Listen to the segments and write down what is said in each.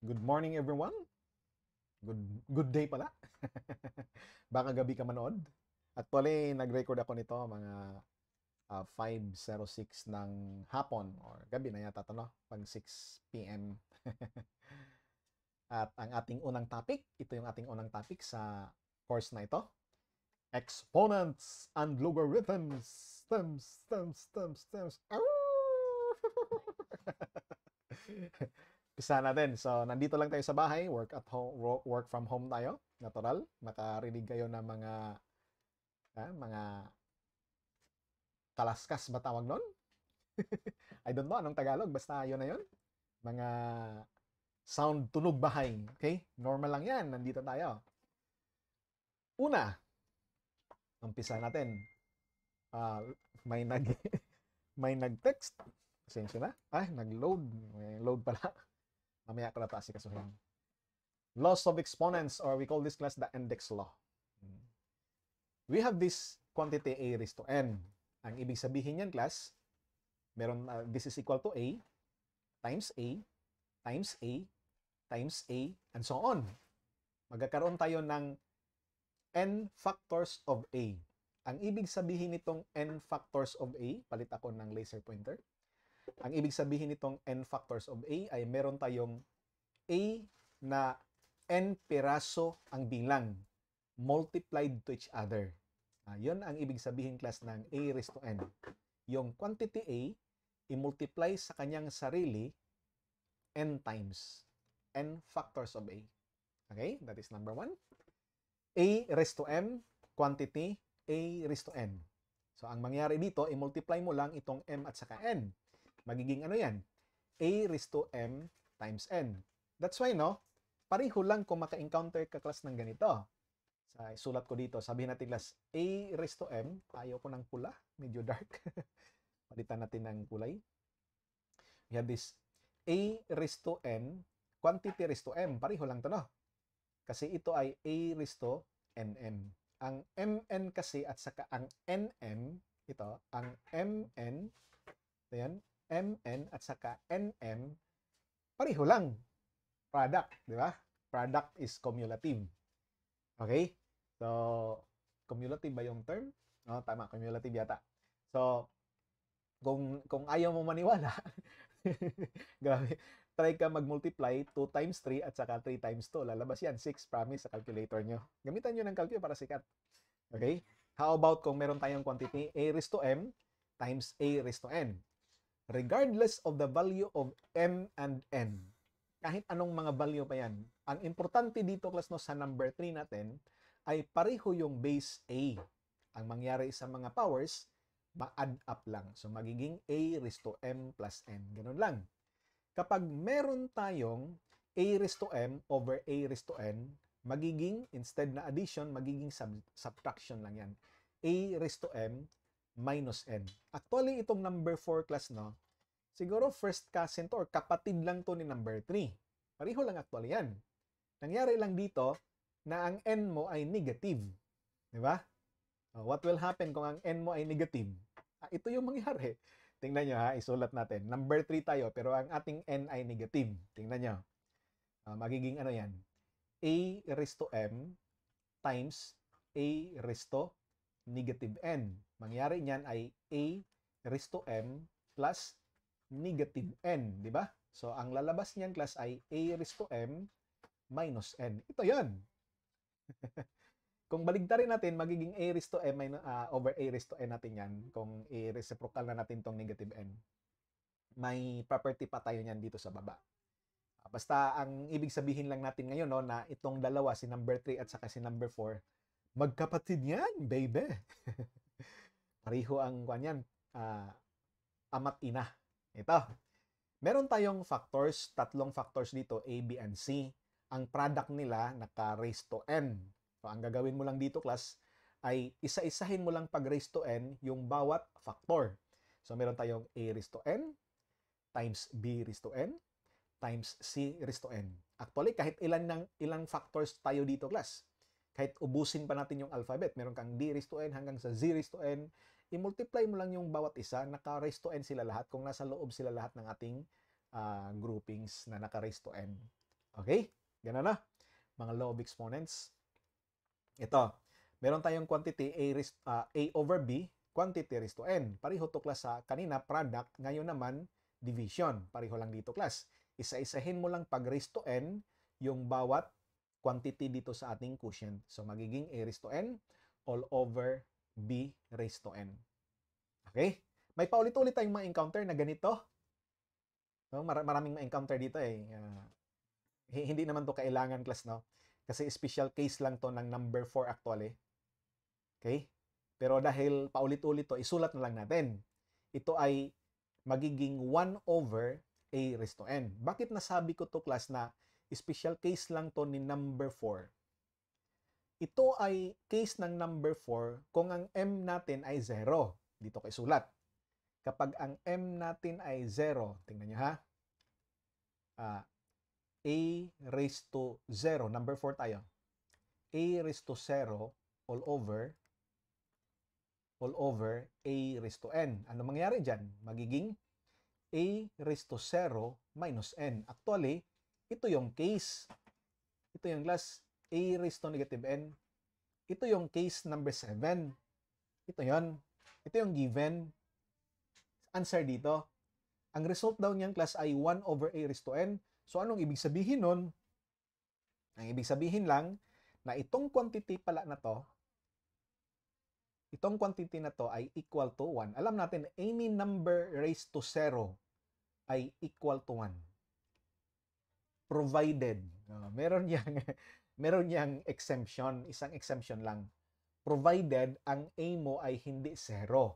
Good morning everyone. Good day pala. Baka gabi ka manood. Actually, nag-record ako nito mga 5:06 ng hapon or gabi na yata 'to, no? Pag 6 p.m. At ang ating unang topic, ito yung ating unang topic sa course na ito. Exponents and logarithms. Stems. Pisa natin. So, nandito lang tayo sa bahay, work from home tayo. Natural. Nakarinig kayo ng mga kalaskas ba tawag nun? I don't know anong Tagalog, basta yun na yun. Mga sound tunog bahay. Okay? Normal lang yan. Nandito tayo. Una, umpisa natin. May may nag-text. Pasensya na. Ay, nag-load. May load pala. Mamaya ko na taas ikasuhin. Laws of exponents, or we call this class the index law. We have this quantity a raised to n. Ang ibig sabihin yan, class, meron, this is equal to a times a times a times a and so on. Magkakaroon tayo ng n factors of a. Ang ibig sabihin nitong n factors of a, palit ako ng laser pointer. Ang ibig sabihin nitong n factors of a ay meron tayong a na n piraso ang bilang multiplied to each other. Yun ang ibig sabihin, class, ng a raised to n. Yung quantity a, i-multiply sa kanyang sarili n times. N factors of a. Okay? That is number one. A raised to m, quantity a raised to n. So, ang mangyari dito, i-multiply mo lang itong m at saka n. Magiging ano yan? A raised to m times n. That's why, no? Pareho lang kung maka-encounter ka, class, ng ganito. Sa sulat ko dito, sabihin natin, class, a raised to m. Ayaw ko ng pula, medyo dark. Palitan natin ng kulay. We have this a raised to n, quantity raised to m. Pareho lang to, no? Kasi ito ay a raised to nm. Ang mn kasi at saka ang nm, ito, ang mn, ito yan, mn at saka nm, pareho lang. Product, di ba? Product is cumulative. Okay? So, cumulative ba yung term? No, tama, cumulative yata. So, kung ayaw mo maniwala, grabe, try ka mag-multiply 2 times 3 at saka 3 times 2. Lalabas yan, 6, promise, sa calculator nyo. Gamitan nyo ng calculator para sikat. Okay? How about kung meron tayong quantity a raised to m times a raised to n? Regardless of the value of m and n, kahit anong mga value pa yan, ang importante dito, class, no, sa number 3 natin, ay pareho yung base a. Ang mangyari sa mga powers, ma-add up lang. So, magiging a raised to m plus n. Ganun lang. Kapag meron tayong a raised to m over a raised to n, magiging, instead na addition, magiging subtraction lang yan. A raised to m minus n. Actually, itong number 4, class, no, siguro first cousin to or kapatid lang to ni number 3. Pareho lang actually yan. Nangyari lang dito na ang n mo ay negative. Di ba? What will happen kung ang n mo ay negative? Ito yung mangyari. Tingnan nyo, ha, isulat natin. Number 3 tayo pero ang ating n ay negative. Tingnan nyo. Magiging ano yan? A raised to m times a raised to negative n. Mangyari niyan ay a raised to m plus negative n, di ba? So, ang lalabas niyan, class, ay a raised to m minus n. Ito yan. Kung baligtarin natin, magiging a raised to m over a raised to n natin yan. Kung i-reciprocal na natin tong negative n. May property pa tayo niyan dito sa baba. Basta, ang ibig sabihin lang natin ngayon, no, na itong dalawa, si number 3 at saka si number 4, magkapatid yan, baby. Pareho ang kanyan, ama't ina. Ito. Meron tayong factors, tatlong factors dito, A, B, and C. Ang product nila, naka-raise to n. So, ang gagawin mo lang dito, class, ay isa-isahin mo lang pag raise to n yung bawat factor. So, meron tayong A raised to n times B raised to n times C raised to n. Actually, kahit ilang factors tayo dito, class. Kahit ubusin pa natin yung alphabet, meron kang D raised to n hanggang sa Z raised to n, i-multiply mo lang yung bawat isa, naka-raised to n sila lahat kung nasa loob sila lahat ng ating groupings na naka-raised to n. Okay? Ganun na. Mga law of exponents. Ito, meron tayong quantity A over B, quantity raised to N. Pareho to class sa kanina, product. Ngayon naman, division. Pareho lang dito class. Isa-isahin mo lang pag raised to N yung bawat quantity dito sa ating quotient. So, magiging A raised to N all over B raised to N. Okay? May paulit-ulit tayong mga encounter na ganito. No? Maraming ma-encounter dito eh. Hindi naman to kailangan class, no? Kasi special case lang to ng number 4 actually. Okay? Pero dahil paulit-ulit to, isulat na lang natin. Ito ay magiging 1 over A raised to N. Bakit nasabi ko to class na special case lang to ni number 4? Ito ay case ng number 4 kung ang M natin ay 0. Dito ko isulat. Kapag ang M natin ay 0, tingnan nyo ha. A raised to 0, number 4 tayo. A raised to 0 all over A raised to N. Ano mangyayari dyan? Magiging A raised to 0 minus N. Actually, ito yung case. Ito yung class A raised to negative N. Ito yung case number 7. Ito yon. Ito yung given answer dito. Ang result daw niyang class ay 1 over A raised to N. So, anong ibig sabihin nun? Ang ibig sabihin lang na itong quantity pala na to, itong quantity na to ay equal to 1. Alam natin, any number raised to 0 ay equal to 1. Provided, meron yang exemption, isang exemption lang. Provided ang A mo ay hindi 0.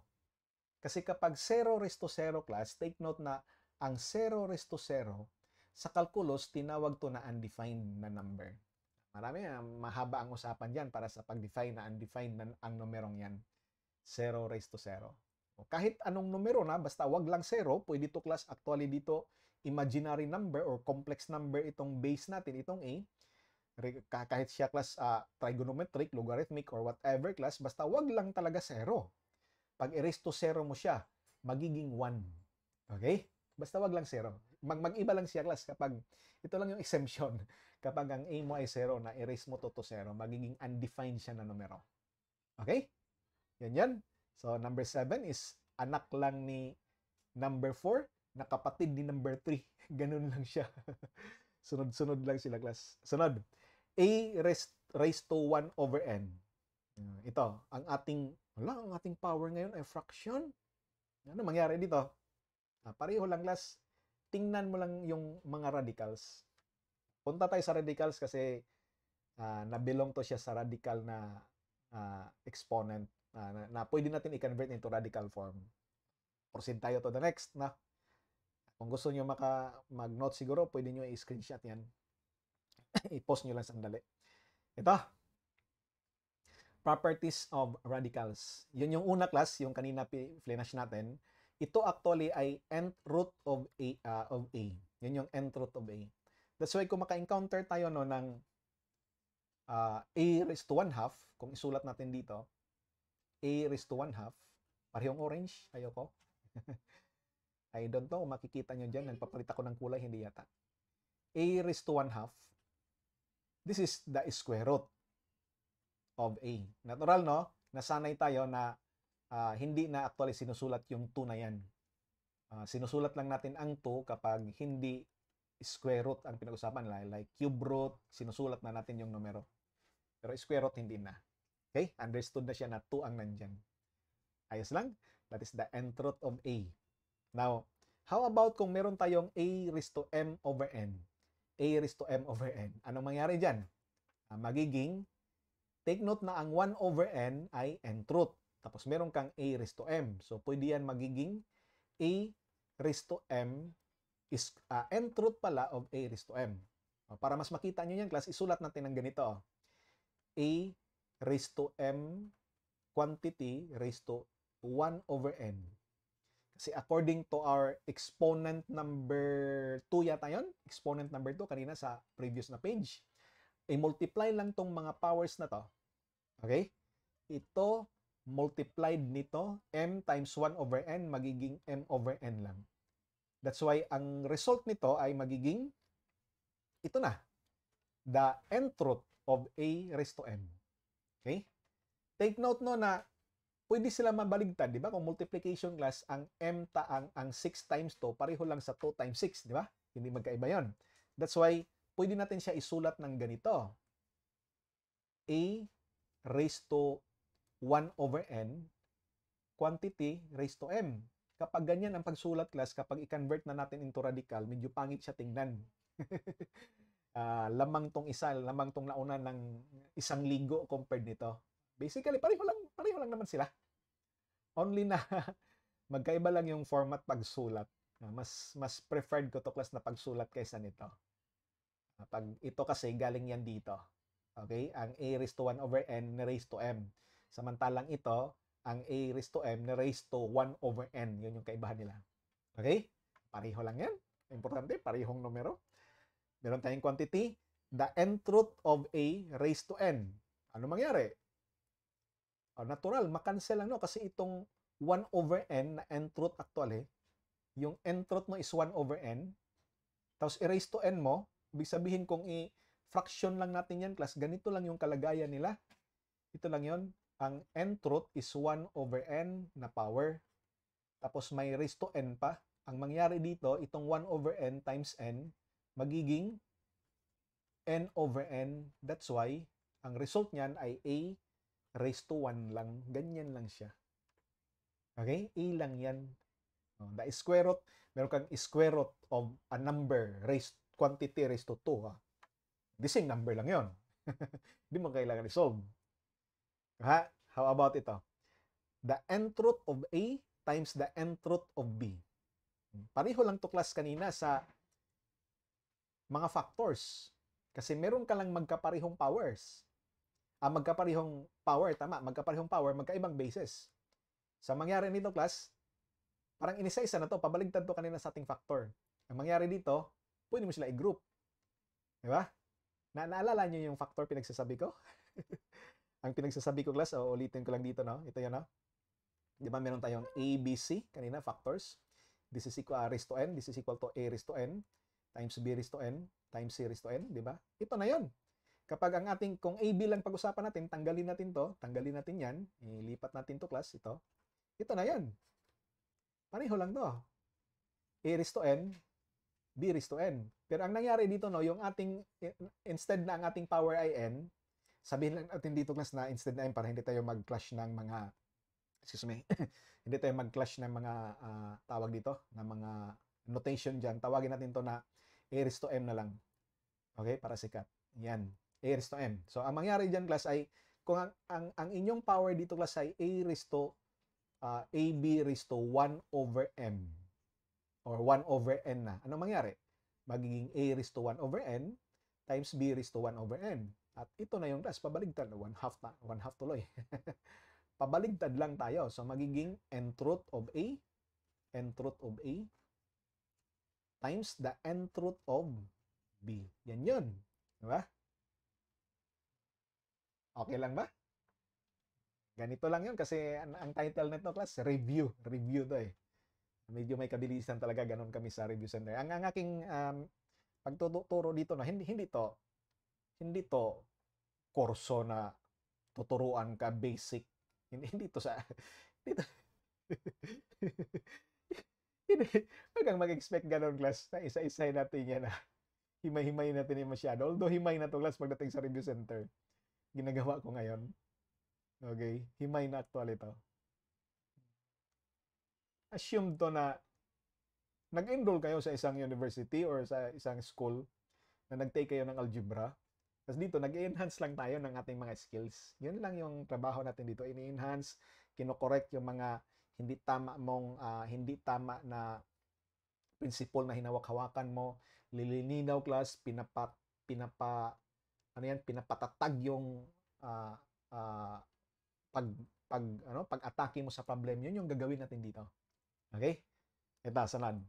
Kasi kapag 0 raised to 0 class, take note na ang 0 raised to 0, sa calculus, tinawag to na undefined na number. Marami, mahaba ang usapan dyan para sa pag-define na undefined na ang numerong yan. 0 raised to 0. O kahit anong numero na, basta wag lang 0, pwede to class actually dito imaginary number or complex number itong base natin, itong A. Kahit siya class trigonometric, logarithmic, or whatever class, basta wag lang talaga 0. Pag i-raise to 0 mo siya, magiging 1. Okay? Basta wag lang 0. Mag-iba lang siya class kapag, ito lang yung exemption. Kapag ang A mo ay 0, na erase mo to 0, magiging undefined siya na numero. Okay? Yan. So, number 7 is anak lang ni number 4, na kapatid ni number 3. Ganun lang siya. Sunod-sunod lang sila class. Sunod. A raised to 1 over N. Ito, ang ating power ngayon ay fraction. Ano mangyari dito? Pareho lang class. Tingnan mo lang yung mga radicals. Punta tayo sa radicals kasi nabilong to siya sa radical na exponent na pwede natin i-convert into radical form. Proceed tayo to the next. Na. Kung gusto nyo mag-note siguro, pwede nyo i-screenshot yan. I-post nyo lang sandali. Ito. Properties of radicals. Yun yung una class, yung kanina finish natin. Ito actually ay nth root of A. Yun yung nth root of A. That's why kung maka-encounter tayo no, ng A raised to 1/2, kung isulat natin dito, A raised to 1/2, parehong orange, ayoko. I don't know, makikita nyo dyan, nagpapalit ako ng kulay, hindi yata. A raised to 1/2, this is the square root of A. Natural, no? Nasanay tayo na hindi na actually sinusulat yung 2 na yan. Sinusulat lang natin ang 2 kapag hindi square root ang pinag-usapan. Like cube root, sinusulat na natin yung numero. Pero square root, hindi na. Okay? Understood na siya na 2 ang nandyan. Ayos lang? That is the nth root of A. Now, how about kung meron tayong A raised to M over N? A raised to M over N. Anong mangyari dyan? Magiging, take note na ang 1 over N ay nth root. Tapos meron kang A raised to M. So, pwede yan magiging A raised to M is nth root pala of A raised to M. Para mas makita nyo yan, class, isulat natin ng ganito. A raised to M quantity raised to 1 over N. Kasi according to our exponent number 2 yata yun, exponent number 2 kanina sa previous na page, i-multiply lang tong mga powers na to. Okay? Ito, multiplied nito, M times 1 over N, magiging M over N lang. That's why ang result nito ay magiging ito na. the nth root of a raised to m. Okay? Take note no na pwede sila mabaligtad, di ba? Kung multiplication class, ang m ang 6 times 2, pareho lang sa 2 times 6, di ba? Hindi magkaiba yon. That's why, pwede natin siya isulat ng ganito. A raised to 1 over n, quantity raised to m. Kapag ganyan ang pagsulat class, kapag i-convert na natin into radical, medyo pangit siya tingnan. Lamang tong nauna ng isang linggo compared nito. Basically, pareho lang naman sila. Only na magkaiba lang yung format pagsulat. Mas preferred ko to class na pagsulat kaysa nito. Pag ito kasi galing yan dito. Okay? Ang a raised to 1 over n na raised to m. Samantalang ito, ang a raised to m na raised to 1 over n. Yun yung kaibahan nila. Okay? Pareho lang yan. Importante, parehong numero. Meron tayong quantity, the nth root of a raised to n. Ano mangyari? Natural, makancel lang no kasi itong 1 over n na nth root actually, yung nth root mo is 1 over n, tapos i-raise to n mo, ibig sabihin kung i-fraction lang natin yan class, ganito lang yung kalagayan nila. Ito lang yon. Ang nth root is 1 over n na power, tapos may raise to n pa. Ang mangyari dito, itong 1 over n times n, magiging n over n. That's why, ang result niyan ay a raised to 1 lang. Ganyan lang siya. Okay? A lang yan. The square root, meron kang square root of a number, quantity raised to 2. The same number lang yon. Hindi mo kailangan i-solve. How about ito? The nth root of a times the nth root of b. Pareho lang to class kanina sa mga factors. Kasi meron ka lang magkaparehong powers. Magkaparehong power, tama. Magkaparehong power, magkaibang bases. Sa mangyari nito class, parang inisa-isa na to, pabaligtad to kanina sa ating factor. Ang mangyari dito, pwede mo sila i-group. Di ba? Naalala nyo yung factor pinagsasabi ko? Ang pinagsasabi ko class, ulitin ko lang dito, no? Ito yan, no? Di ba meron tayong A, B, C, kanina, factors. This is equal raised to n, this is equal to A raised to n, times B raised to n, times C raised to n, di ba? Ito na yon. Kapag ang ating, kung A, B lang pag-usapan natin, tanggalin natin to, tanggalin natin yan, ilipat natin to class, ito na yan. Pareho lang to. A raised to n, B raised to n. Pero ang nangyari dito, no, yung ating, instead na ang ating power ay n, sabihin lang natin dito class na instead na n para hindi tayo mag-clash ng mga, excuse me, hindi tayo mag-clash ng mga tawag dito, ng mga notation dyan. Tawagin natin to na A raised to m na lang. Okay, para sikat. Yan. A raised to m. So, ang mangyari dyan class ay, kung ang inyong power dito class ay A raised to AB raised to 1 over m or 1 over n na. Anong mangyari? Magiging A raised to 1 over n times B raised to 1 over n. At ito na yung class, pabaligtad. 1/2 tuloy. Pabaligtad lang tayo. So, magiging nth root of A times the nth root of B. Yan yun. Diba? Okay lang ba? Ganito lang yun kasi ang title nito class, review. Review to eh. Medyo may kabilisan talaga, ganun kami sa review center. Ang aking pagtuturo dito na hindi to kurso na tuturuan ka basic. Hindi to sa dito. Huwag kang mag-expect ganun class na isa-isay natin yan na himay-himay natin yung masyado. Although himay na to class pagdating sa review center. Ginagawa ko ngayon. Okay? Himay na actual ito. Assume to na nag-enroll kayo sa isang university or sa isang school na nag-take kayo ng algebra. Tapos dito, nag-enhance lang tayo ng ating mga skills. Yun lang yung trabaho natin dito. Ini-enhance, kinokorrect yung mga hindi tama na principle na hinawak-hawakan mo. Lilinaw class, pinapatatag yung pag-atake mo sa problem. Yun yung gagawin natin dito. Okay? Ito, sunod.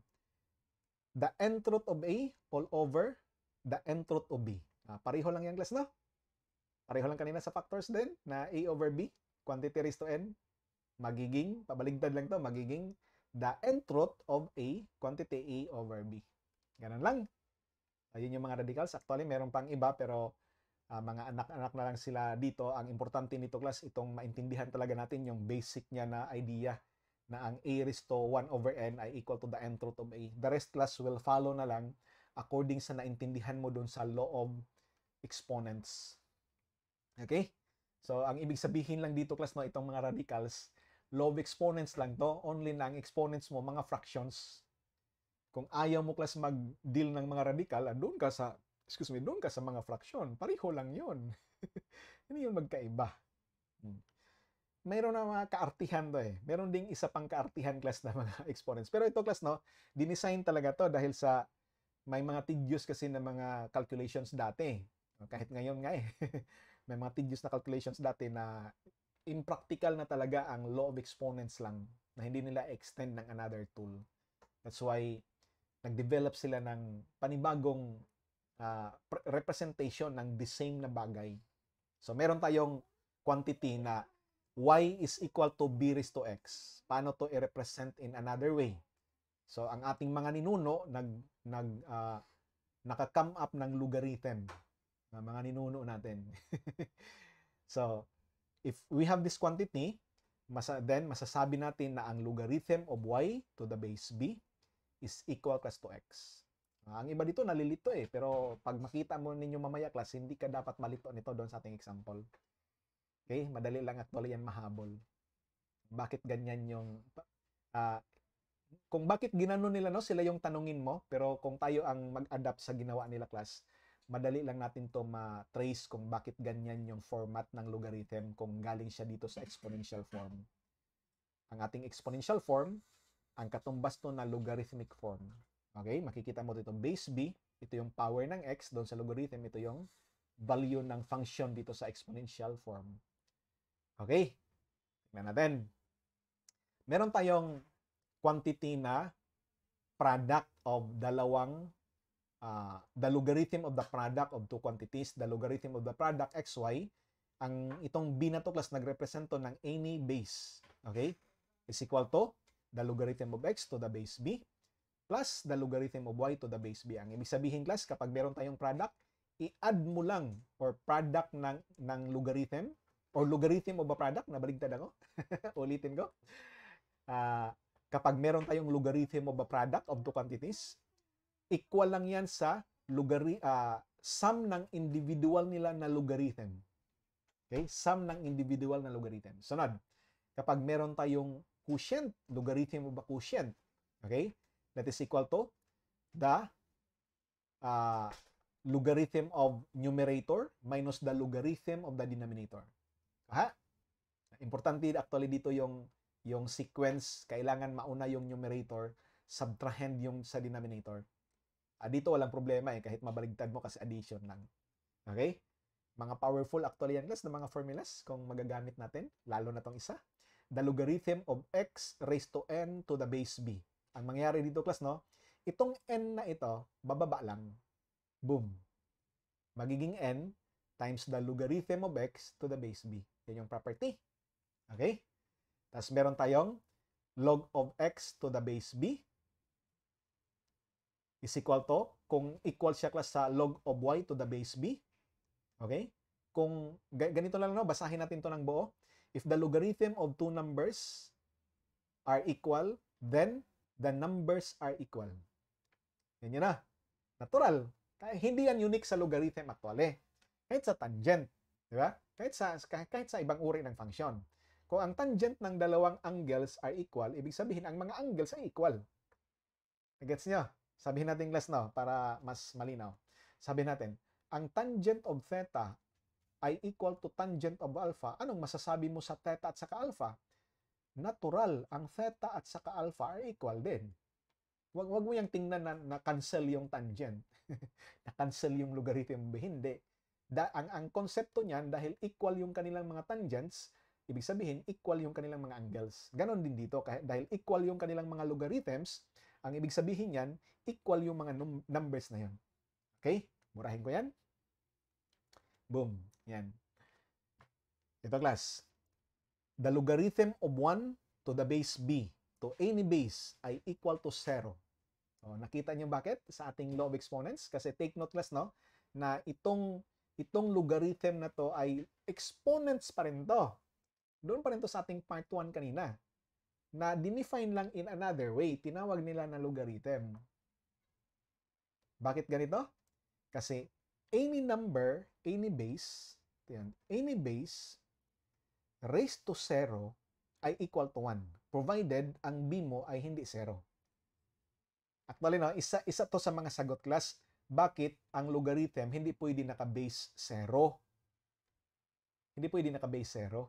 The nth root of A all over the nth root of B. Pareho lang yung class, no? Pareho lang kanina sa factors din na A over B, quantity raised to n, magiging, pabaligtad lang to, magiging the nth root of A, quantity A over B. Ganun lang. Ayun yung mga radicals. Actually, meron pang iba pero mga anak-anak na lang sila dito. Ang importante nito class, itong maintindihan talaga natin yung basic niya na idea na ang a raised to 1 over n ay equal to the nth root of a. The rest class will follow na lang according sa naintindihan mo dun sa law of exponents. Okay? So, ang ibig sabihin lang dito class, no, itong mga radicals, law of exponents lang to. Only na ang exponents mo, mga fractions. Kung ayaw mo class mag-deal ng mga radical, doon ka sa doon ka sa mga fraction. Pareho lang 'yon. Hindi 'yun magkaiba. Mayroon na mga kaartihan to eh. Meron ding isa pang kaartihan class na mga exponents. Pero ito class, no, dinesign talaga to dahil sa may mga tedious kasi na mga calculations dati. Kahit ngayon nga eh. May mga tedious na calculations dati na impractical na talaga ang law of exponents lang na hindi nila extend ng another tool. That's why nag-develop sila ng panibagong representation ng the same na bagay. So, meron tayong quantity na y is equal to b raised to x. Paano to i-represent in another way? So, ang ating mga ninuno naka-come up ng logarithm na mga ninuno natin. So, if we have this quantity, then masasabi natin na ang logarithm of y to the base b is equal class to x. Ang iba dito nalilito eh, pero pag makita mo ninyo mamaya class, hindi ka dapat malito nito doon sa ating example. Okay? Madali lang actually yan mahabol. Bakit ganyan yung kung bakit ginano nila, no, sila yung tanungin mo, pero kung tayo ang mag-adapt sa ginawa nila class, madali lang natin to ma-trace kung bakit ganyan yung format ng logarithm kung galing siya dito sa exponential form. Ang ating exponential form, ang katumbas to na logarithmic form. Okay? Makikita mo dito base b, ito yung power ng x, doon sa logarithm, ito yung value ng function dito sa exponential form. Okay? Tingnan natin. Meron tayong quantity na product of dalawang the logarithm of the product of two quantities, the logarithm of the product xy, ang itong b na to class nagrepresent to ng any base. Okay? Is equal to the logarithm of x to the base b plus the logarithm of y to the base b. Ang ibig sabihin class, kapag meron tayong product, i-add mo lang or product ng logarithm or logarithm of a product, nabaligtad ako. Ulitin ko. Kapag meron tayong logarithm of a product of two quantities, equal lang yan sa sum ng individual nila na logarithm. Okay? Sum ng individual na logarithm. Sunod, kapag meron tayong quotient, logarithm of a quotient, okay? That is equal to the logarithm of numerator minus the logarithm of the denominator. Importante actually dito yung sequence, kailangan mauna yung numerator, subtrahend yung sa denominator. Dito walang problema eh, kahit mabaligtad mo kasi addition lang. Okay? Mga powerful actually yan class na mga formulas kung magagamit natin, lalo na tong isa. The logarithm of x raised to n to the base b. Ang mangyayari dito class, no, itong n na ito, bababa lang. Boom. Magiging n times the logarithm of x to the base b. Yan yung property. Okay? Tapos meron tayong log of x to the base b is equal to, kung equal siya class sa log of y to the base b. Okay? Kung ganito lang, no, basahin natin to ng buo. If the logarithm of two numbers are equal, then the numbers are equal. Yan yun na. Natural. Hindi yan unique sa logarithm actually. Kahit sa tangent. Di ba? Kahit sa ibang uri ng function. Kung ang tangent ng dalawang angles are equal, ibig sabihin ang mga angles ay equal. Gets nyo? Sabihin natin class, no, para mas malinaw. Sabihin natin, ang tangent of theta ay equal to tangent of alpha. Anong masasabi mo sa theta at saka alpha? Natural, ang theta at saka alpha are equal din. Wag mo yung tingnan na cancel yung tangent. Na-cancel yung logarithm. Hindi. Ang konsepto niyan, dahil equal yung kanilang mga tangents, ibig sabihin, equal yung kanilang mga angles. Ganon din dito. Dahil equal yung kanilang mga logarithms, ang ibig sabihin niyan, equal yung mga numbers na yun. Okay? Murahin ko yan. Boom. Yan. Ito class. The logarithm of 1 to the base b to any base ay equal to 0. O, nakita niyo bakit sa ating law of exponents? Kasi take note class, no, na itong logarithm na to ay exponents pa rin to. Doon pa rin to sa ating part 1 kanina, na dinefine lang in another way. Tinawag nila na logarithm. Bakit ganito? Kasi any number, any base raised to 0 ay equal to 1, provided ang b mo ay hindi 0. Actually, no, isa to sa mga sagot class, bakit ang logarithm hindi pwede naka-base 0? Hindi pwede naka-base 0.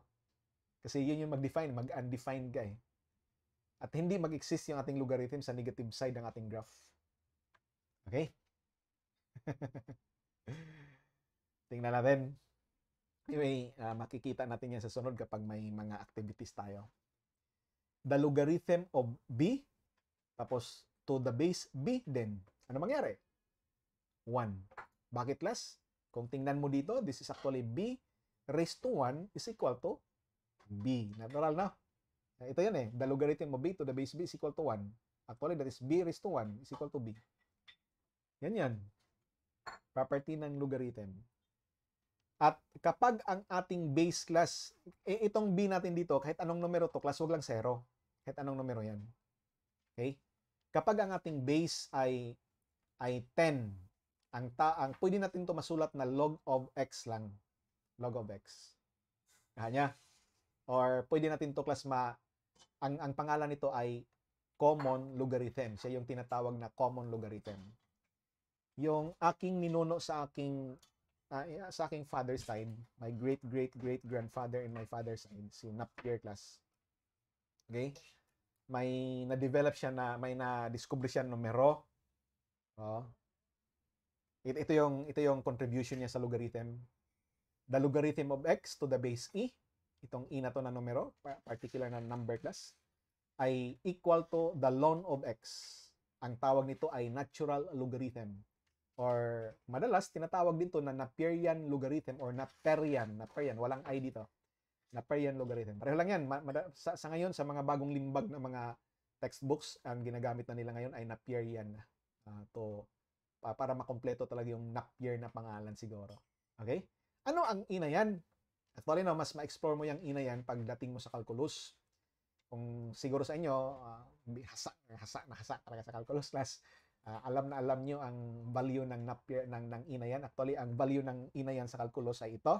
Kasi yun yung mag-define, mag-undefined ka eh. At hindi mag-exist yung ating logarithm sa negative side ng ating graph. Okay? Tingnan natin. Anyway, makikita natin yan sa sunod kapag may mga activities tayo. The logarithm of b, tapos to the base b din. Ano mangyari? 1. Bakit less? Kung tingnan mo dito, this is actually b raised to 1 is equal to b. Natural na. Ito yan eh. The logarithm of b to the base b is equal to 1. Actually, that is b raised to 1 is equal to b. Yan yan. Property ng logarithm. At kapag ang ating base class, itong b natin dito, kahit anong numero to, class, wag lang 0. Kahit anong numero yan. Okay? Kapag ang ating base ay 10, ang pwede natin to masulat na log of x lang. Log of x. Kanya. Or pwede natin to class ang pangalan nito ay common logarithm. Siya yung tinatawag na common logarithm. Yung aking ninuno sa aking father's side, my great-great-great-grandfather in my father's side, si Napier class. Okay? May na-develop siya may na-discover siya numero. Oh. Ito yung contribution niya sa logarithm. The logarithm of x to the base e, itong e na to na numero, particular na number class, ay equal to the ln of x. Ang tawag nito ay natural logarithm. Or madalas tinatawag din to na Naperian logarithm or Naperian, walang i dito. Naperian logarithm. Pareho lang yan. Sa ngayon, sa mga bagong limbag na mga textbooks, ang ginagamit na nila ngayon ay Naperian. Para makompleto talaga yung Napier na pangalan siguro. Okay? Ano ang ina yan? Actually, no, mas ma-explore mo yung ina yan pagdating mo sa calculus. Kung siguro sa inyo, hasa talaga sa calculus class, alam na alam nyo ang value ng Napier, ng ina yan. Actually, ang value ng ina yan sa calculus ay ito.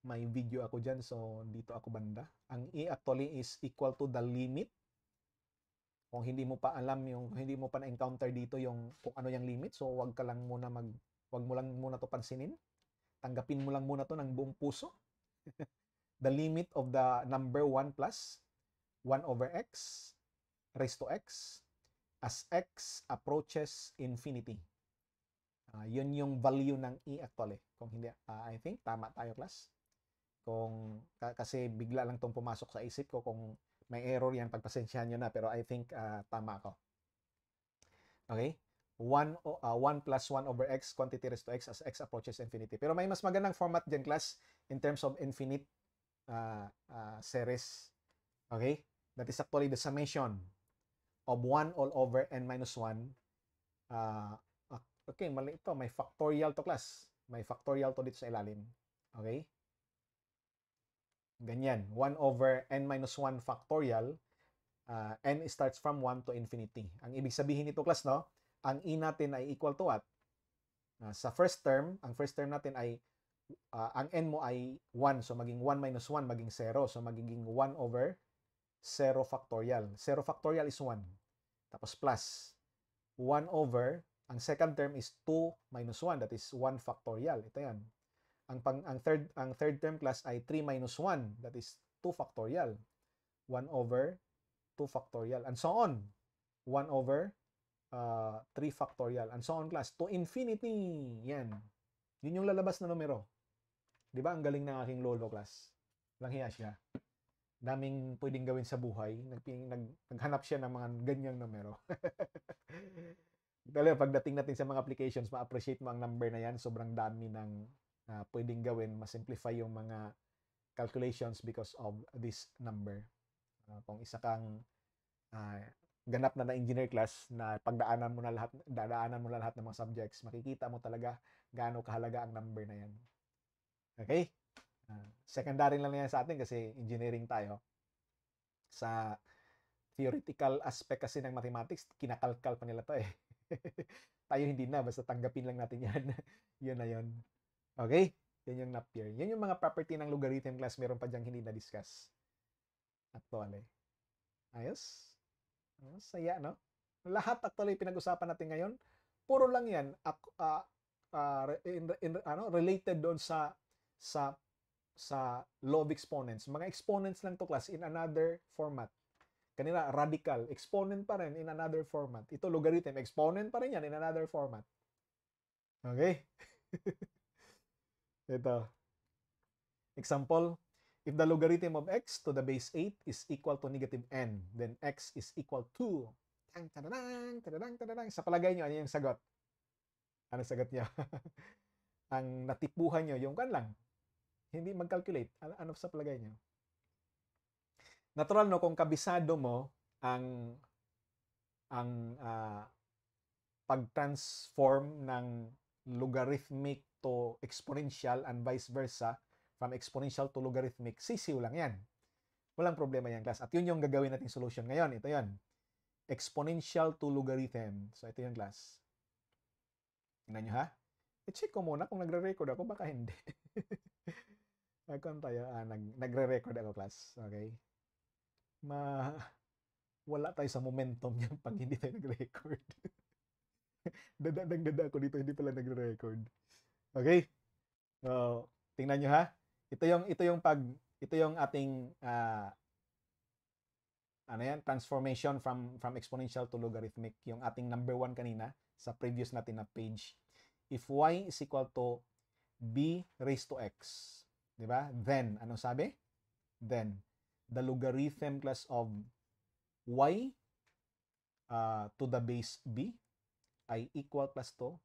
May video ako dyan, so dito ako banda. Ang e actually is equal to the limit. Kung hindi mo pa alam hindi mo pa na-encounter dito kung ano yung limit, so wag mo lang muna to pansinin. Tanggapin mo lang muna to ng buong puso. The limit of the number 1 plus 1 over x raised to x as x approaches infinity. Yun yung value ng e actually. Kung hindi, I think tama tayo class. Kasi bigla lang tong pumasok sa isip ko, kung may error yan, pagpasensyahan nyo na, pero I think tama ako. Okay? 1 plus 1 over x quantity raised to x as x approaches infinity. Pero may mas magandang format dyan class in terms of infinite series. Okay? That is actually the summation of 1 all over n minus 1. Okay, mali ito. May factorial to class. May factorial to dito sa ilalim. Okay? Ganyan. 1 over n minus 1 factorial. N starts from 1 to infinity. Ang ibig sabihin nito class, no? Ang e natin ay equal to what? Sa first term, ang first term natin ay ang n mo ay 1. So maging 1 minus 1 maging 0. So magiging 1 over 0 factorial. 0 factorial is 1. Tapos plus 1 over, ang second term is 2 minus 1. That is 1 factorial. Ito yan. Ang third term class ay 3 minus 1. That is 2 factorial. 1 over 2 factorial. And so on. 1 over 3 factorial. And so on class. To infinity. Yan. Yun yung lalabas na numero. Di ba? Ang galing ng aking lolo class. Lang hiya siya. Daming pwedeng gawin sa buhay. Naghanap siya ng mga ganyang numero. Dahil pagdating natin sa mga applications, ma-appreciate mo ang number na yan. Sobrang dami ng pwedeng gawin. Ma-simplify yung mga calculations because of this number. Kung isa kang ganap na engineer class na dadaanan mo na lahat ng mga subjects, makikita mo talaga gaano kahalaga ang number na yan. Okay? Secondary lang yan sa atin kasi engineering tayo. Sa theoretical aspect kasi ng mathematics, kinakalkal pa nila to eh. Tayo hindi na, basta tanggapin lang natin yan. Yun na yun. Okay? Yan yung Napier. Yan yung mga property ng logarithm class, meron pa dyang hindi na-discuss. Actually. Ayos? Saya, no? Lahat actually pinag-usapan natin ngayon, puro lang yan related doon sa law of exponents. Mga exponents lang to class in another format. Kanina, radical, exponent pa rin in another format. Ito, logarithm, exponent pa rin yan in another format. Okay? Ito. Example, if the logarithm of x to the base 8 is equal to negative n, then x is equal to sa palagay nyo, ano yung sagot? Ano sagot nyo? Ang natipuhan nyo, yung kan lang. Hindi mag-calculate. Ano sa palagay nyo? Natural, no? Kung kabisado mo ang pag-transform ng logarithmic to exponential and vice versa, from exponential to logarithmic, sisiw lang yan. Walang problema yan, class. At yun yung gagawin nating solution ngayon. Ito yan. Exponential to logarithm. So, ito yung class. Tingnan nyo, ha? I-check ko muna kung nagre-record ako, baka hindi. Nagre-record ako, class. Okay? Wala tayo sa momentum yan pag hindi tayo nag-record. Dada ako dito, hindi pala nagre-record. Okay? So, tingnan nyo, ha? Ito yung ating transformation from exponential to logarithmic, yung ating number 1 kanina sa previous natin na page. If y is equal to b raised to x, di ba? Then, anong sabi? Then, the logarithm class of y to the base b ay equal plus to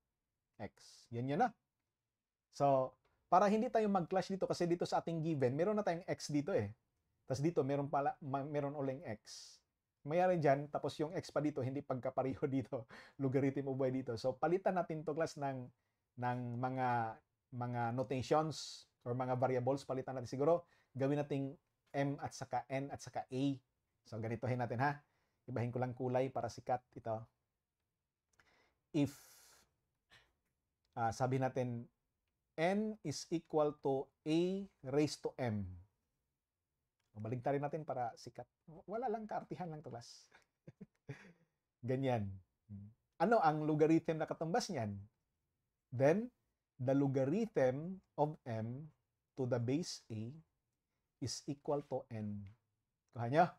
x. Yan na. So, para hindi tayo mag-clash dito kasi dito sa ating given, meron na tayong x dito eh. Tapos dito, meron uling x. Mayroon dyan, tapos yung x pa dito, hindi pagkapareho dito. Logarithm of y dito. So, palitan natin to class ng mga notations or mga variables. Palitan natin siguro. Gawin nating m at saka n at saka a. So, ganitohin natin ha. Ibahin ko lang kulay para sikat ito. If, sabi natin, n is equal to a raised to m. Baligtarin natin para sikat. Wala lang, kaartihan lang to, class. Ganyan. Ano ang logarithm na katumbas niyan? Then, the logarithm of m to the base a is equal to n. Kuha nyo?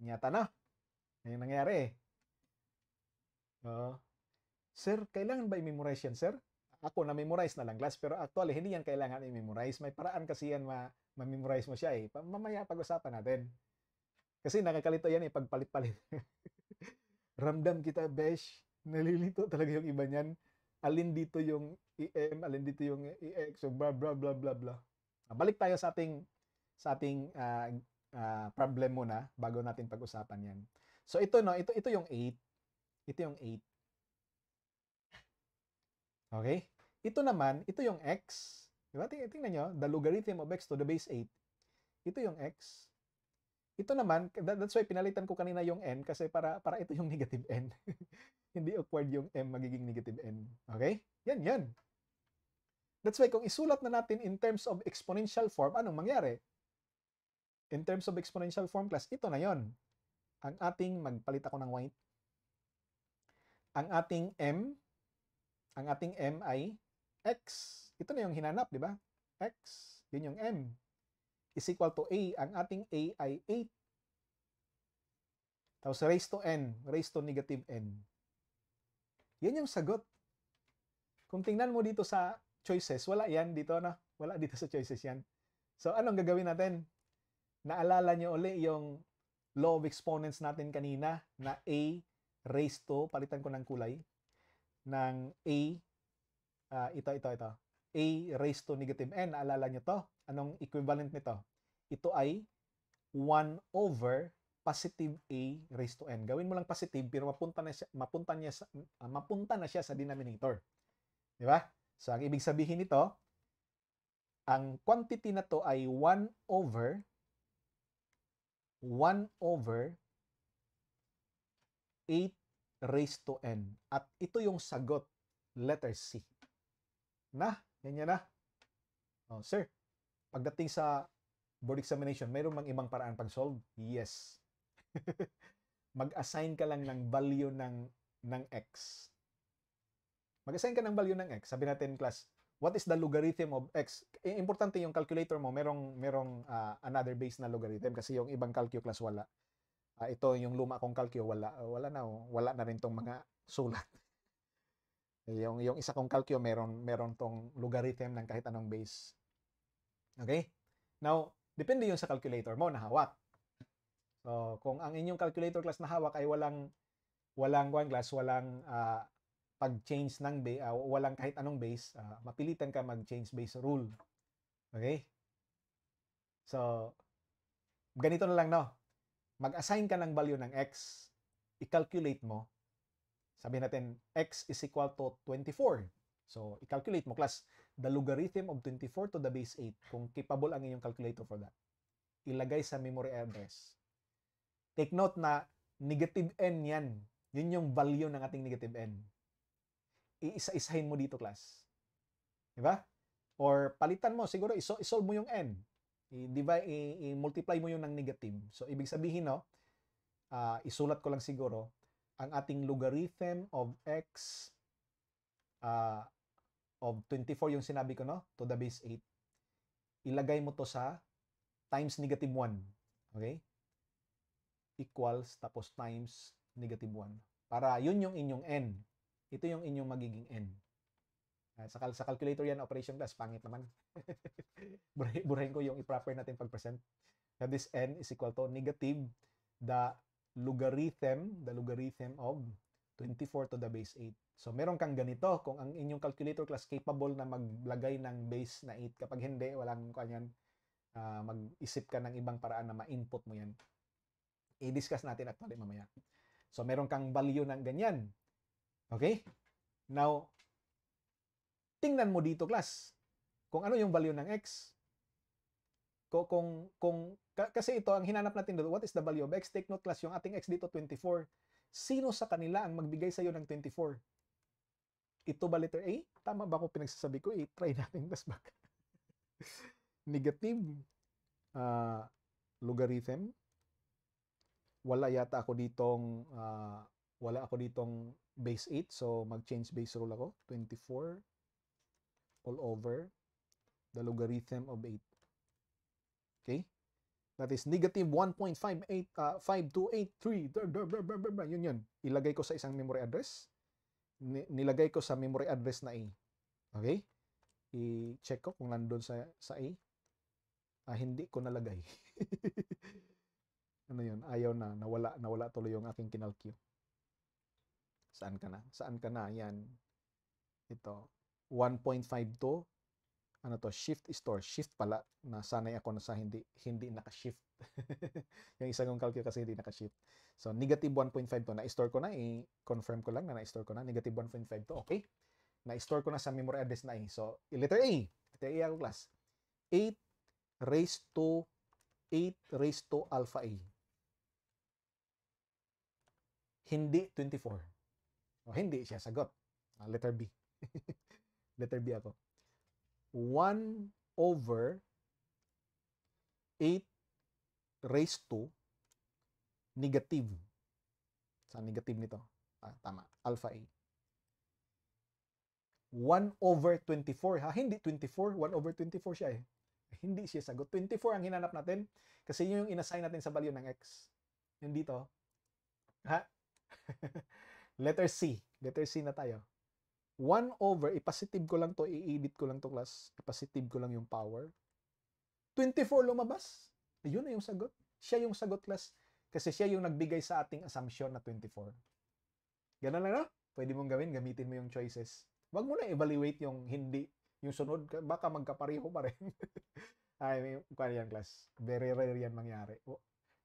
Nyata na. Yan yung nangyari eh. Sir, kailangan ba i-memorize yan, sir? Ako, na-memorize na lang, class. Pero actually, hindi yan kailangan i-memorize. May paraan kasi yan ma-memorize mo siya eh. Mamaya pag-usapan natin. Kasi nakakalito yan eh, pagpalit-palit. Ramdam kita, besh. Nalilito talaga yung iba niyan. Alin dito yung EM, alin dito yung EX, so blah, blah, blah, blah, blah. Balik tayo sa ating problem muna bago natin pag-usapan yan. So ito no, ito yung 8. Ito yung 8. Okay? Ito naman, ito yung x. Diba? Tingnan nyo, the logarithm of x to the base 8. Ito yung x. Ito naman, that's why pinalitan ko kanina yung n kasi para ito yung negative n. Hindi awkward yung m magiging negative n. Okay? Yan. That's why kung isulat na natin in terms of exponential form, anong mangyari? In terms of exponential form, class, ito na yon. Ang ating, magpalit ako ng white. Ang ating m ay x. Ito na yung hinanap, di ba? X. Yun yung m. Is equal to a. Ang ating a ay 8. Tapos raised to n. Raised to negative n. Yan yung sagot. Kung tingnan mo dito sa choices, wala yan dito, no? Wala dito sa choices yan. So, anong gagawin natin? Naalala nyo uli yung law of exponents natin kanina na a raised to, palitan ko ng kulay, ng a, ito. A raised to negative n. Naalala nyo to? Anong equivalent nito? Ito ay 1 over positive a raised to n. Gawin mo lang positive pero mapunta na siya sa denominator. Di ba? So, ang ibig sabihin nito, ang quantity na to ay 1 over 8 raised to n. At ito yung sagot, letter C. Ganyan na. Oh, sir, pagdating sa board examination, mayroon mang ibang paraan pag-solve? Yes. Mag-assign ka lang ng value ng x. Mag-assign ka ng value ng x. Sabi natin, class, what is the logarithm of x? Importante yung calculator mo, merong another base na logarithm kasi yung ibang calculus wala. Ito yung luma kong calcio, wala na rin tong mga sulat. Yung isa kong calcio, meron tong logarithm ng kahit anong base. Okay? Now, depende yun sa calculator mo na hawak. So, kung ang inyong calculator class na hawak ay walang pag-change ng base, walang kahit anong base, mapilitan ka mag-change base rule. Okay? So, ganito na lang, no? Mag-assign ka ng value ng x, i-calculate mo. Sabi natin, x is equal to 24. So, i-calculate mo, class, the logarithm of 24 to the base 8, kung capable ang inyong calculator for that. Ilagay sa memory address. Take note na negative n yan. Yun yung value ng ating negative n. Iisa-isahin mo dito, class. Diba? Or palitan mo, siguro isolve mo yung n. I-multiply mo yun ng negative. So, ibig sabihin, no, isulat ko lang siguro, ang ating logarithm of x of 24 yung sinabi ko, no, to the base 8. Ilagay mo to sa times negative 1. Okay? Equals, tapos times negative 1. Para yun yung inyong n. Ito yung inyong magiging n. Sa calculator yan, operation class, pangit naman. Burahin ko yung i-proper natin pag-present. Now, this n is equal to negative the logarithm of 24 to the base 8. So, meron kang ganito. Kung ang inyong calculator class capable na maglagay ng base na 8. Kapag hindi, walang kanyan, mag-isip ka ng ibang paraan na ma-input mo yan. I-discuss natin actually mamaya. So, meron kang value ng ganyan. Okay? Now, tingnan mo dito, class. Kung ano yung value ng x. Kasi ito, ang hinanap natin dito, what is the value of x? Take note, class, yung ating x dito, 24. Sino sa kanila ang magbigay sa'yo ng 24? Ito ba letter A? Tama ba kung pinagsasabi ko? I-try natin, class, back. Negative logarithm. Wala yata ako ditong base 8. So, mag-change base rule ako. 24 all over the logarithm of 8. Okay? That is negative 1.5283. Yun. Ilagay ko sa isang memory address. Nilagay ko sa memory address na A. Okay? I-check ko kung nandun sa A. Hindi ko nalagay. Ano yun? Ayaw na. Nawala tuloy yung aking kinalkyo. Saan ka na? Yan. Ito. 1.52. Ano to? Shift store. Shift pala. Nasanay ako na sa hindi naka-shift. Yung isang kong calculate kasi hindi naka-shift. So, negative 1.52. Na-store ko na. I-confirm ko lang na na-store ko na. Negative 1.52. Okay. Na-store ko na sa memory address na A. So, letter A. Letter A ako, class. 8 raised to alpha A. Hindi 24. Hindi siya sagot. Letter B. Letter B ako. 1 over 8 raised to negative. Sa negative nito. Tama. Alpha A. 1 over 24. Hindi 24. 1 over 24 siya eh. Hindi siya sagot. 24 ang hinanap natin kasi yun yung inassign natin sa value ng x. Yun dito. Letter C. Letter C na tayo. 1 over, i-positive ko lang to, i-edit ko lang to, class. I-positive ko lang yung power. 24 lumabas. Ayun na yung sagot. Siya yung sagot, class. Kasi siya yung nagbigay sa ating assumption na 24. Ganun lang, no? Pwede mong gawin, gamitin mo yung choices. Wag mo na evaluate yung hindi, yung sunod, baka magkapareho pa rin. Ay, kung yan, class. Very rare yan mangyari.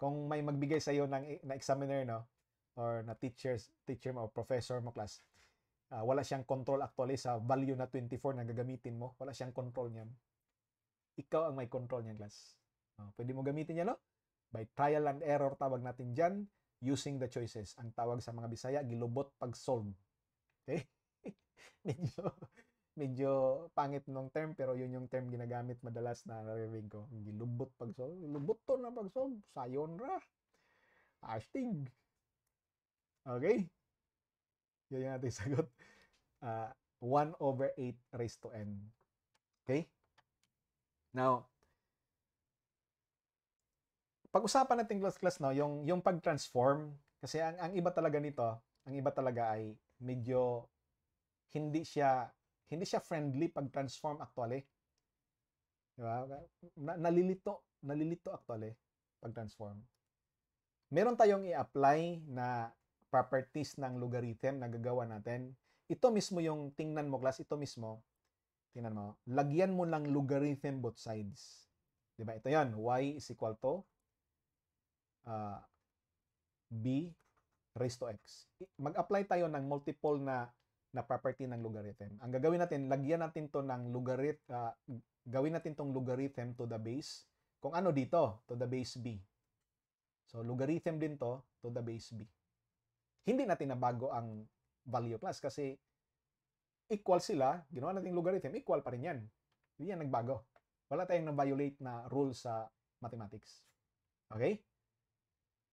Kung may magbigay sa iyo na examiner, no, or na teacher mo o professor mo class, wala siyang control actually sa value na 24 na gagamitin mo. Wala siyang control niyan. Ikaw ang may control niyan, class. Pwede mo gamitin yan, no? By trial and error tawag natin dyan, using the choices. Ang tawag sa mga Bisaya, gilubot pag-solve. Okay? medyo pangit nung term, pero yun yung term ginagamit madalas na narinig ko. Gilubot pag-solve. Lubot to na pag-solve. Sayon ra. Astig. Okay? Yun yung ating sagot. 1/8 raised to n. Okay? Now, pag-usapan natin class no, yung pag-transform, kasi ang iba talaga nito, ang iba talaga ay medyo hindi siya friendly pag-transform actually. Di ba? Nalilito actually pag-transform. Meron tayong i-apply na properties ng logarithm na gagawa natin. Ito mismo yung tingnan mo class, ito mismo. Tingnan mo. Lagyan mo lang logarithm both sides. Di ba? Ito 'yan, y is equal to b raised to x. Mag-apply tayo ng multiple na property ng logarithm. Ang gagawin natin, lagyan natin to ng logarithm, gawin natin tong logarithm to the base. Kung ano dito, to the base b. So, logarithm din to the base b. Hindi natin nabago ang value class kasi equal sila. Ginawa natin logarithm, equal pa rin yan. Hindi yan nagbago. Wala tayong na-violate na rule sa mathematics. Okay?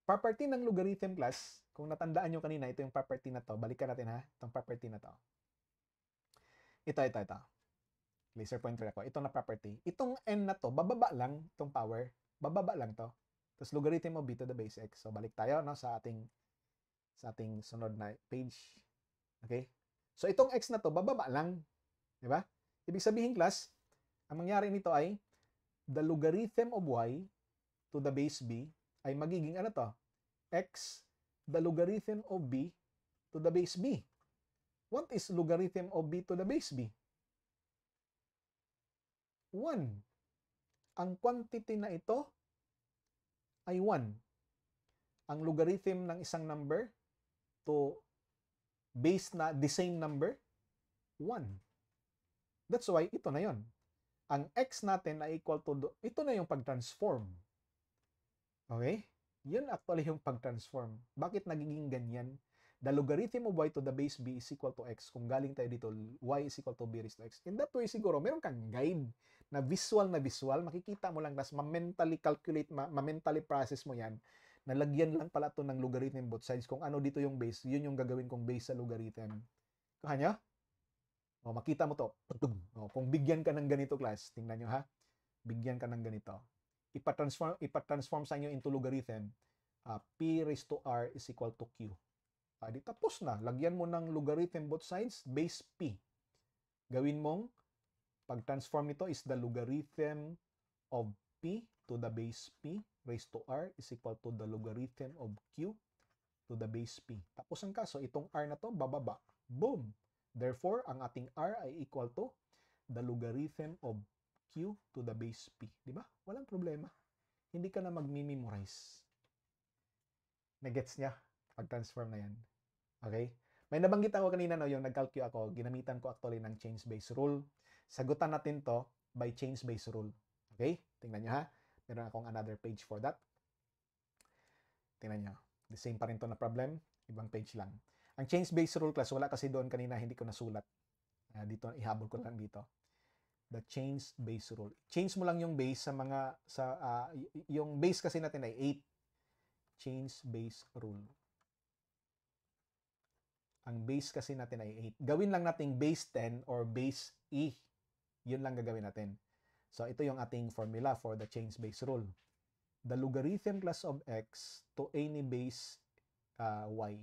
Property ng logarithm class, kung natandaan nyo kanina, ito yung property na to. Balikan natin ha, itong property na to. Ito. Laser pointer ako. Ito na property. Itong n na to, bababa lang itong power. Bababa lang to. Tapos logarithm of b to the base x. So balik tayo no, sa ating sunod na page. Okay? So itong x na to, bababa lang. Di ba? Ibig sabihin class, ang mangyari nito ay the logarithm of y to the base b ay magiging ano to? X, the logarithm of b to the base b. What is logarithm of b to the base b? 1. Ang quantity na ito ay 1. Ang logarithm ng isang number to base na the same number, 1. That's why ito na yon. Ang x natin ay equal to, ito na yung pag-transform. Okay? Yun actually yung pag-transform. Bakit nagiging ganyan? The logarithm of y to the base b is equal to x. Kung galing tayo dito, y is equal to b raised to x. In that way, siguro, meron kang guide na visual, makikita mo lang, tas ma-mentally calculate, ma-mentally process mo yan, nalagyan lang pala ito ng logarithm both sides. Kung ano dito yung base, yun yung gagawin kong base sa logarithm. Kanya? O, makita mo to. O, kung bigyan ka ng ganito, class, tingnan nyo ha. Bigyan ka ng ganito. Ipa-transform sa inyo into logarithm. P raised to r is equal to q. Di tapos na. Lagyan mo ng logarithm both sides, base p. Gawin mong, pag-transform nito is the logarithm of p to the base p raised to r is equal to the logarithm of q to the base p. Tapos ang kaso, itong r na to, bababa. Boom! Therefore, ang ating r ay equal to the logarithm of q to the base p. Di ba? Walang problema. Hindi ka na mag-memorize. Nagets niya? Pag-transform na yan. Okay? May nabanggit ako kanina, no, yung nag-calculate ako, ginamitan ko actually ng change-based rule. Sagutan natin to by change-based rule. Okay? Tingnan nyo ha. Meron akong another page for that. Tingnan nyo. The same pa rin to na problem. Ibang page lang. Ang change-based rule class, wala kasi doon kanina, hindi ko nasulat. Dito, ihabol ko lang dito. The change-based rule. Change mo lang yung base sa mga, yung base kasi natin ay 8. Change-based rule. Ang base kasi natin ay 8. Gawin lang natin base 10 or base E. Yun lang gagawin natin. So, ito yung ating formula for the change-based rule. The logarithm class of x to any base y.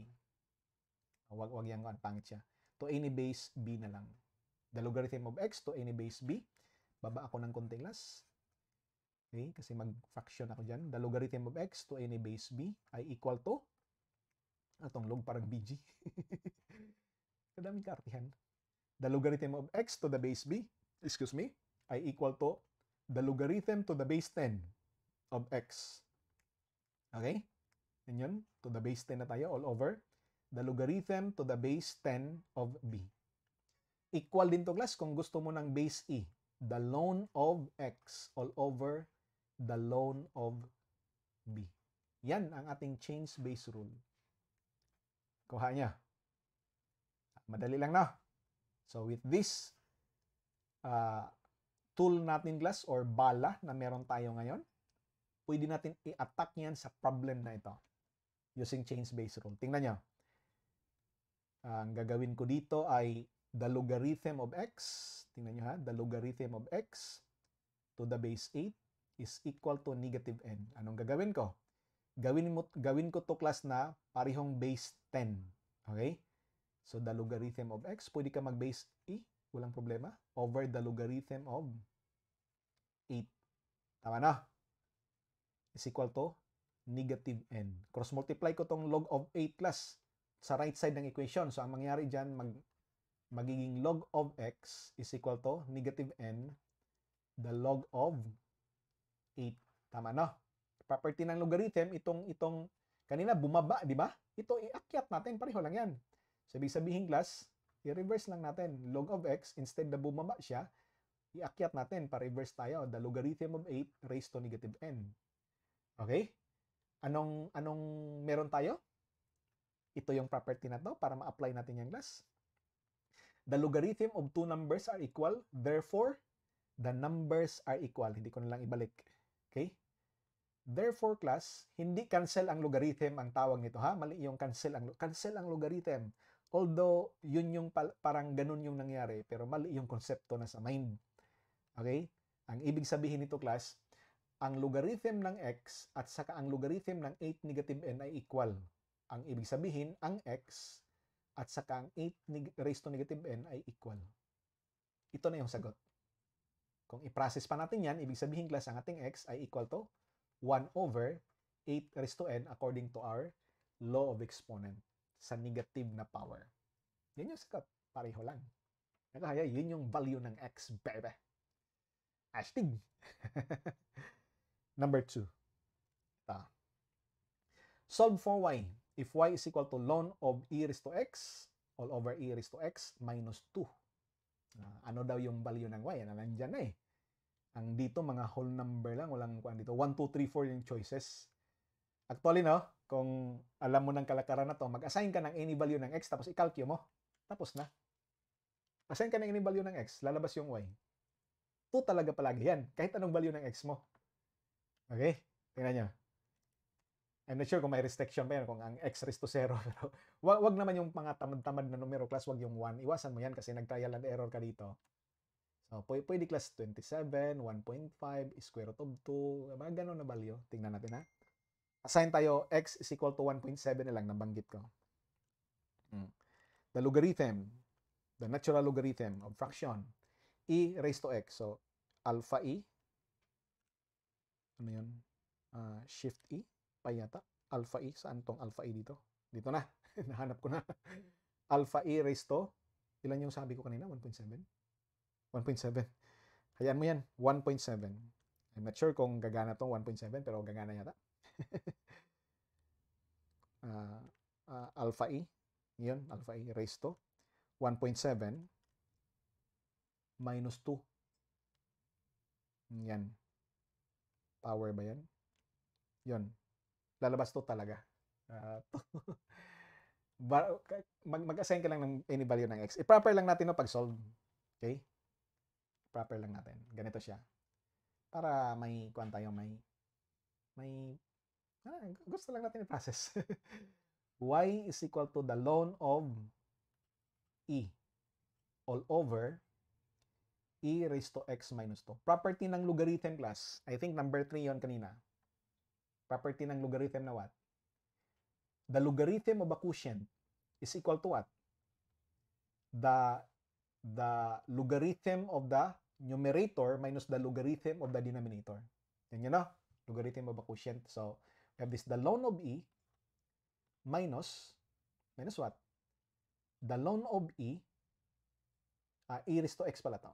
Wag yan, pangit siya. To any base b na lang. The logarithm of x to any base b. Baba ako ng konti class. Okay, kasi mag-fraction ako dyan. The logarithm of x to any base b ay equal to, atong log parang BG. Kadaming kaartihan. The logarithm of x to the base b, excuse me, ay equal to the logarithm to the base 10 of x. Okay? Yun, to the base 10 na tayo all over. The logarithm to the base 10 of b. Equal din to class kung gusto mo ng base e. The ln of x all over the ln of b. Yan ang ating change base rule. Kuha niya. Madali lang na. So with this tool natin class or bala na meron tayo ngayon, pwede natin i-attack yan sa problem na ito using change base rule. Tingnan nyo. Ang gagawin ko dito ay the logarithm of x. Tingnan nyo ha. The logarithm of x to the base 8 is equal to negative n. Anong gagawin ko? Gawin ko to class na parehong base 10. Okay? So the logarithm of x, pwede ka mag-base e, walang problema, over the logarithm of 8. Tama na? Is equal to negative n. Cross-multiply ko tong log of 8 class sa right side ng equation. So ang mangyari dyan, magiging log of x is equal to negative n the log of 8. Tama na? Property ng logarithm, itong kanina bumaba, di ba? Ito iakyat natin, pareho lang yan. So, ibig sabihin class, i-reverse lang natin. Log of x, instead na bumaba siya, iakyat natin, pa-reverse tayo. The logarithm of 8 raised to negative n. Okay? Anong meron tayo? Ito yung property na to para ma-apply natin yung class. The logarithm of two numbers are equal, therefore, the numbers are equal. Hindi ko na lang ibalik. Okay? Therefore, class, hindi cancel ang logarithm ang tawag nito, ha? Mali yung cancel ang logarithm. Although, yun yung parang ganun yung nangyari, pero mali yung konsepto na sa mind. Okay? Ang ibig sabihin nito, class, ang logarithm ng x at saka ang logarithm ng 8 negative n ay equal. Ang ibig sabihin, ang x at saka ang 8 raised to negative n ay equal. Ito na yung sagot. Kung i-process pa natin yan, ibig sabihin, class, ang ating x ay equal to 1 over 8 raised to n according to our law of exponent sa negative na power. Yan yung sagot. Pareho lang. Kaya yun yung value ng x, baby. Astig. Number 2. Solve for y. If y is equal to ln of e raised to x all over e raised to x minus 2. Ano daw yung value ng y? Nandyan na eh. Ang dito, mga whole number lang. Walang kuan dito. 1, 2, 3, 4 yung choices. Actually, no, kung alam mo ng kalakaran na to, mag-assign ka ng any value ng x, tapos i-calculate mo. Tapos na. Assign ka ng any value ng x, lalabas yung y. 2 talaga palagi yan. Kahit anong value ng x mo. Okay? Tingnan nyo. I'm not sure kung may restriction pa yan, kung ang x raised to 0. Pero wag naman yung mga tamad-tamad na numero class, wag yung 1. Iwasan mo yan kasi nag-trial and error ka dito. So, pwede class 27, 1.5, square root of 2, mga ganun na value. Tingnan natin ha. Assign tayo, x is equal to 1.7 na lang, nabanggit ko. The logarithm, the natural logarithm of fraction, e raised to x. So, alpha e, ano yun? Shift e, pa yata. Alpha e, saan tong alpha e dito? Dito na, nahanap ko na. Alpha e raised to, ilan yung sabi ko kanina? 1.7? 1.7. Hayaan mo yan, 1.7. I'm not sure kung gagana tong 1.7, pero gagana yata. Alpha e, yun, alpha e raised to 1.7 minus 2. Yan. Power ba yan? Yun. Lalabas to talaga. Mag-assign ka lang ng any value ng x. I-proper lang natin no pag-solve. Okay? Proper lang natin. Ganito siya. Para may kuan tayo, gusto lang natin i-process. Y is equal to the ln of e all over e raised to x minus 2. Property ng logarithm class. I think number 3 yon kanina. Property ng logarithm na what? The logarithm of a quotient is equal to what? The logarithm of the numerator minus the logarithm of the denominator. Yan yun, no? Logarithm of a quotient. So, we have this, the ln of e minus what? The ln of e, e raised to x pala to.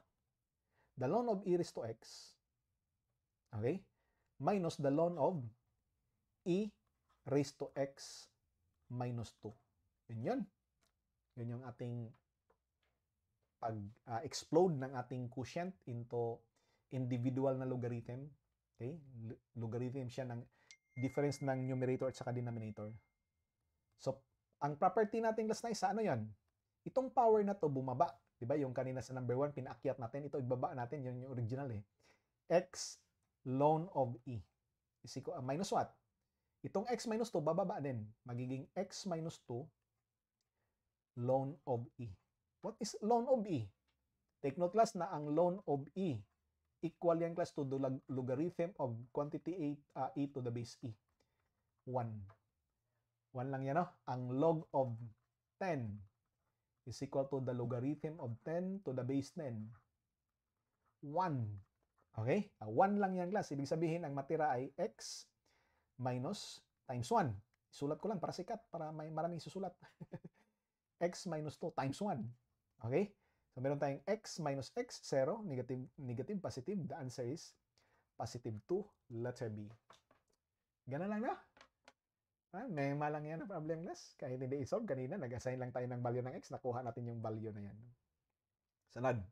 The ln of e raised to x, okay? Minus the ln of e raised to x minus 2. Yun yun. Yun yung ating pag-explode ng ating quotient into individual na logarithm. Okay? Logarithm siya ng difference ng numerator at saka denominator. So, ang property natin last na isa, ano yan? Itong power na to bumaba. Diba? Yung kanina sa number 1, pinaakyat natin. Ito, ibaba natin. Yun yung original eh. X ln of e is equal minus what? Itong x minus 2, bababa din. Magiging x minus 2 ln of e. What is ln of e? Take note class na ang ln of e equal yan class to the logarithm of quantity e to the base e. 1. 1 lang yan, no? Ang log of 10 is equal to the logarithm of 10 to the base 10. 1. Okay? 1 lang yan class. Ibig sabihin, ang matira ay x minus times 1. Isulat ko lang para sikat, para may maraming susulat. X minus 2 times 1. Okay? So, meron tayong x minus x, 0, negative, negative, positive. The answer is positive 2, letter B. Ganun lang na. May malang yan ang problem class. Kahit hindi isolve, kanina nag-assign lang tayo ng value ng x, nakuha natin yung value na yan. Sunod.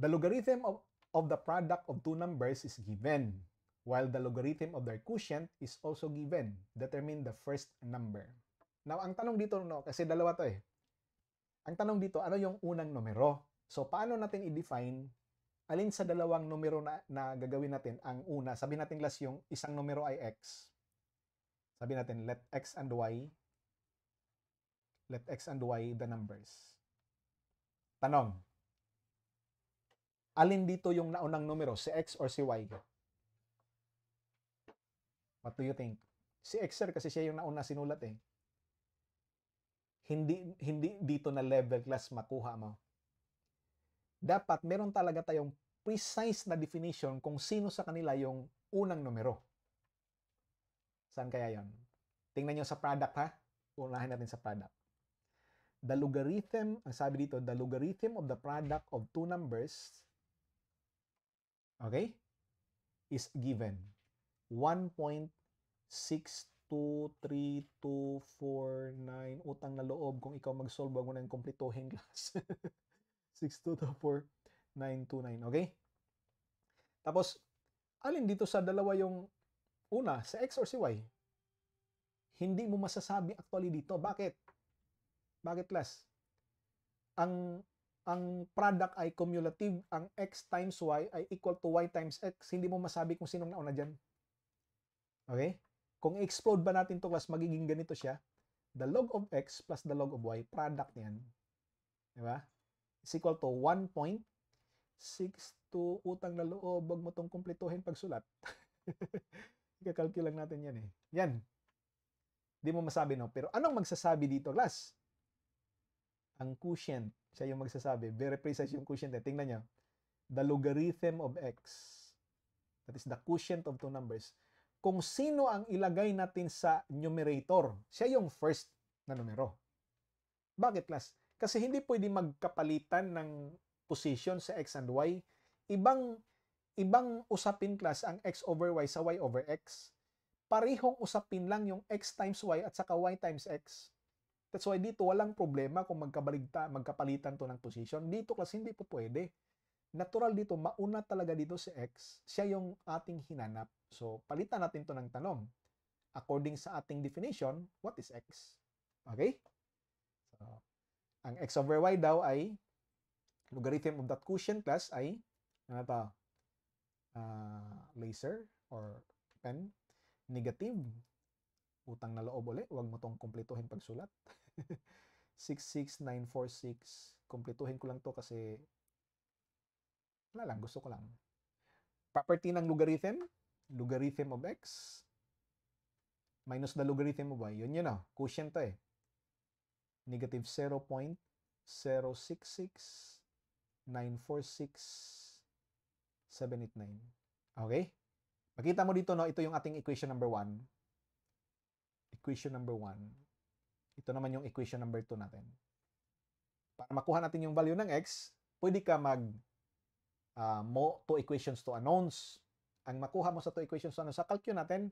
The logarithm of the product of two numbers is given, while the logarithm of their quotient is also given. Determine the first number. Now, ang tanong dito, no, kasi dalawa to eh. Ang tanong dito, ano yung unang numero? So, paano natin i-define alin sa dalawang numero na gagawin natin ang una? Sabi natin class yung isang numero ay x. Sabi natin, let x and y the numbers. Tanong, alin dito yung naunang numero? Si x or si y? What do you think? Si x sir kasi siya yung nauna sinulat eh. Hindi dito na level class makuha mo. Dapat meron talaga tayong precise na definition kung sino sa kanila yung unang numero. Saan kaya yon? Tingnan nyo sa product ha. Unahin natin sa product. The logarithm, ang sabi dito, the logarithm of the product of two numbers, okay, is given. 1.62324.9. Utang na loob. Kung ikaw mag-solve, wag mo na yung kumpletuhin class. 6224929. Okay? Tapos, alin dito sa dalawa yung una, sa x or si y? Hindi mo masasabi actually dito. Bakit? Bakit class? Ang product ay cumulative. Ang x times y ay equal to y times x. Hindi mo masabi kung sinong nauna dyan. Okay? Kung i-explode ba natin to class, magiging ganito siya. The log of x plus the log of y, product niyan. Diba? Is equal to 1.62, utang na loob, wag mo tong kumpletuhin pagsulat. Ika-calculate lang natin yan eh. Yan. Di mo masabi, no? Pero anong magsasabi dito, class? Ang quotient. Siya yung magsasabi. Very precise yung quotient. Tingnan nyo. The logarithm of x. That is the quotient of two numbers. Kung sino ang ilagay natin sa numerator, siya yung first na numero. Bakit, class? Kasi hindi pwede magkapalitan ng position sa x and y. Ibang usapin, class, ang x over y sa y over x. Parihong usapin lang yung x times y at saka y times x. That's why dito walang problema kung magkapalitan to ng position. Dito, class, hindi po pwede. Natural dito, mauna talaga dito si x. Siya yung ating hinanap. So, palitan natin to ng tanong. According sa ating definition, what is x? Okay? So, ang x over y daw ay logarithm of that quotient class ay ano to? Laser or pen. Negative. Utang na loob ulit. Huwag mo tong kumpletuhin pagsulat. 66946. Kumpletuhin ko lang to kasi wala lang. Gusto ko lang. Property ng logarithm. Logarithm of x minus the logarithm of y. Yun yun oh. Quotient to eh. Negative 0.066946.789. Okay? Makita mo dito, no, ito yung ating equation number 1. Equation number 1. Ito naman yung equation number 2 natin. Para makuha natin yung value ng x, pwede ka two equations to unknowns. Ang makuha mo sa two equations to unknowns, sa calculus natin,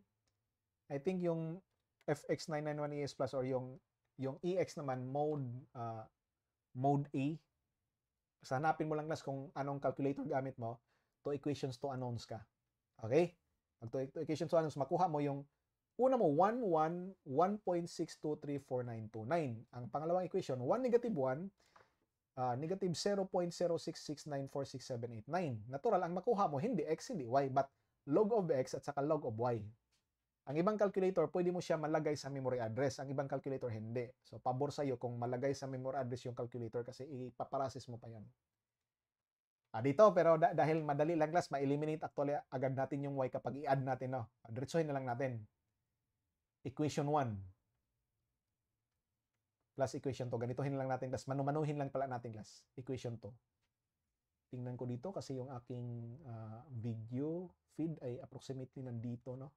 I think yung FX991ES Plus or yung EX naman, mode A. Basta hanapin mo lang class kung anong calculator gamit mo, to equations to unknowns ka. Okay? Pag to equations to unknowns, makuha mo yung una mo, 1.6234929. Ang pangalawang equation, 1 negative 1, negative 0.0669466789. Natural, ang makuha mo, hindi x, hindi y, but log of x at saka log of y. Ang ibang calculator, pwede mo siya malagay sa memory address. Ang ibang calculator, hindi. So, pabor sa'yo kung malagay sa memory address yung calculator kasi ipaprocess mo pa yan. Dito, pero dahil madali lang class, ma-eliminate actually agad natin yung y kapag i-add natin. No? Diretsuhin na lang natin. Equation 1 plus equation 2. Ganitohin lang natin class. Manumanuhin lang pala natin class. Equation 2. Tingnan ko dito kasi yung aking video feed ay approximately nandito. No?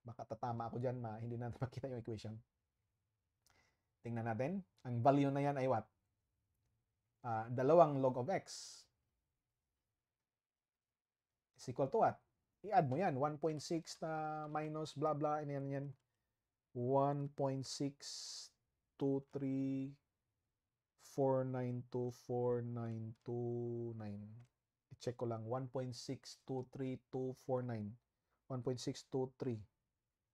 Baka tatama ako dyan. Hindi natin makita yung equation. Tingnan natin. Ang value na yan ay what? Dalawang log of x is equal to what? I-add mo yan. 1.6 na minus blah blah. Yan. 1.62349249249. I-check ko lang. 1.623249. 1.623.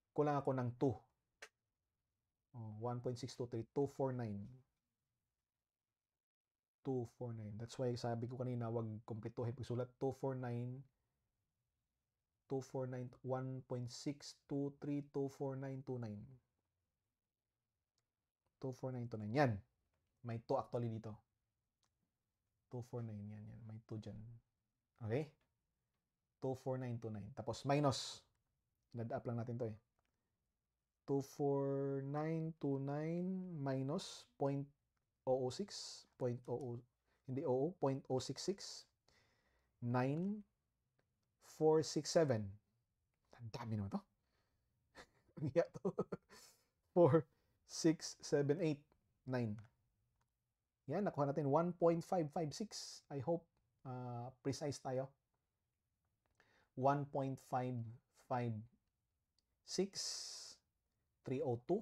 Kulang ako ng 2. 1.623. 249. That's why sabi ko kanina, wag kumpletuhin pagsulat. 249. 1.623249249. 24929. Yan. May 2 actually dito. 249. Yan. May 2 dyan. Okay? 24929. Tapos minus. Add up lang natin to 24929 minus 0.006. Hindi 0.066. 9467. Ang dami naman to. Ang iya to. 4, 6, 7, 8, 9. Yan, nakuha natin 1.556. I hope precise tayo. 1.556. 302.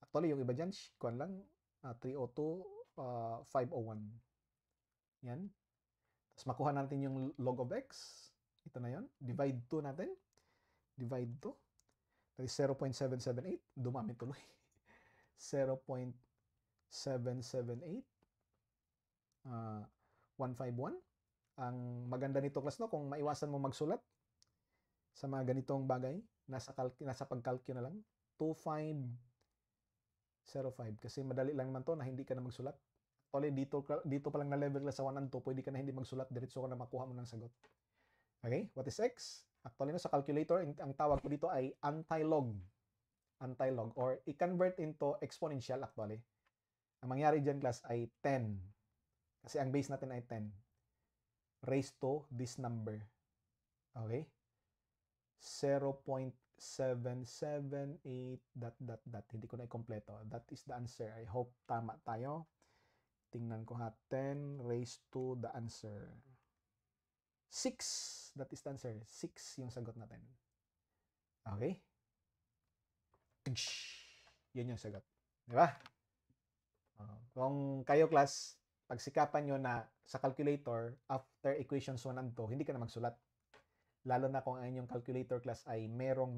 Actually, yung iba dyan, kuhan lang, 302, 501. Yan. Tapos makuha natin yung log of x. Ito na yon. Divide 2 natin. Divide 2. That is 0.778. Dumami tuloy. 0.778. 151. Ang maganda nito class, no, kung maiwasan mo magsulat sa mga ganitong bagay, nasa pag-calculate na lang. 2505. Kasi madali lang naman to na hindi ka na magsulat. Actually, dito pa lang na level class sa 1 and 2, pwede ka na hindi magsulat. Diretso ka na makuha mo ng sagot. Okay? What is x? Actually, sa calculator, ang tawag ko dito ay anti-log. Anti-log. Or i-convert into exponential actually. Ang mangyari dyan class ay 10. Kasi ang base natin ay 10. Raised to this number. Okay? 0.778 ... Hindi ko na i-kompleto. That is the answer. I hope tama tayo. Tingnan ko ha. 10 raised to the answer. 6. That is the answer. 6 yung sagot natin. Okay? Yun yung sagot. Di ba? Kung kayo class, pagsikapan nyo na sa calculator, after equations 1 and 2, hindi ka na magsulat. Lalo na kung ang inyong calculator class ay merong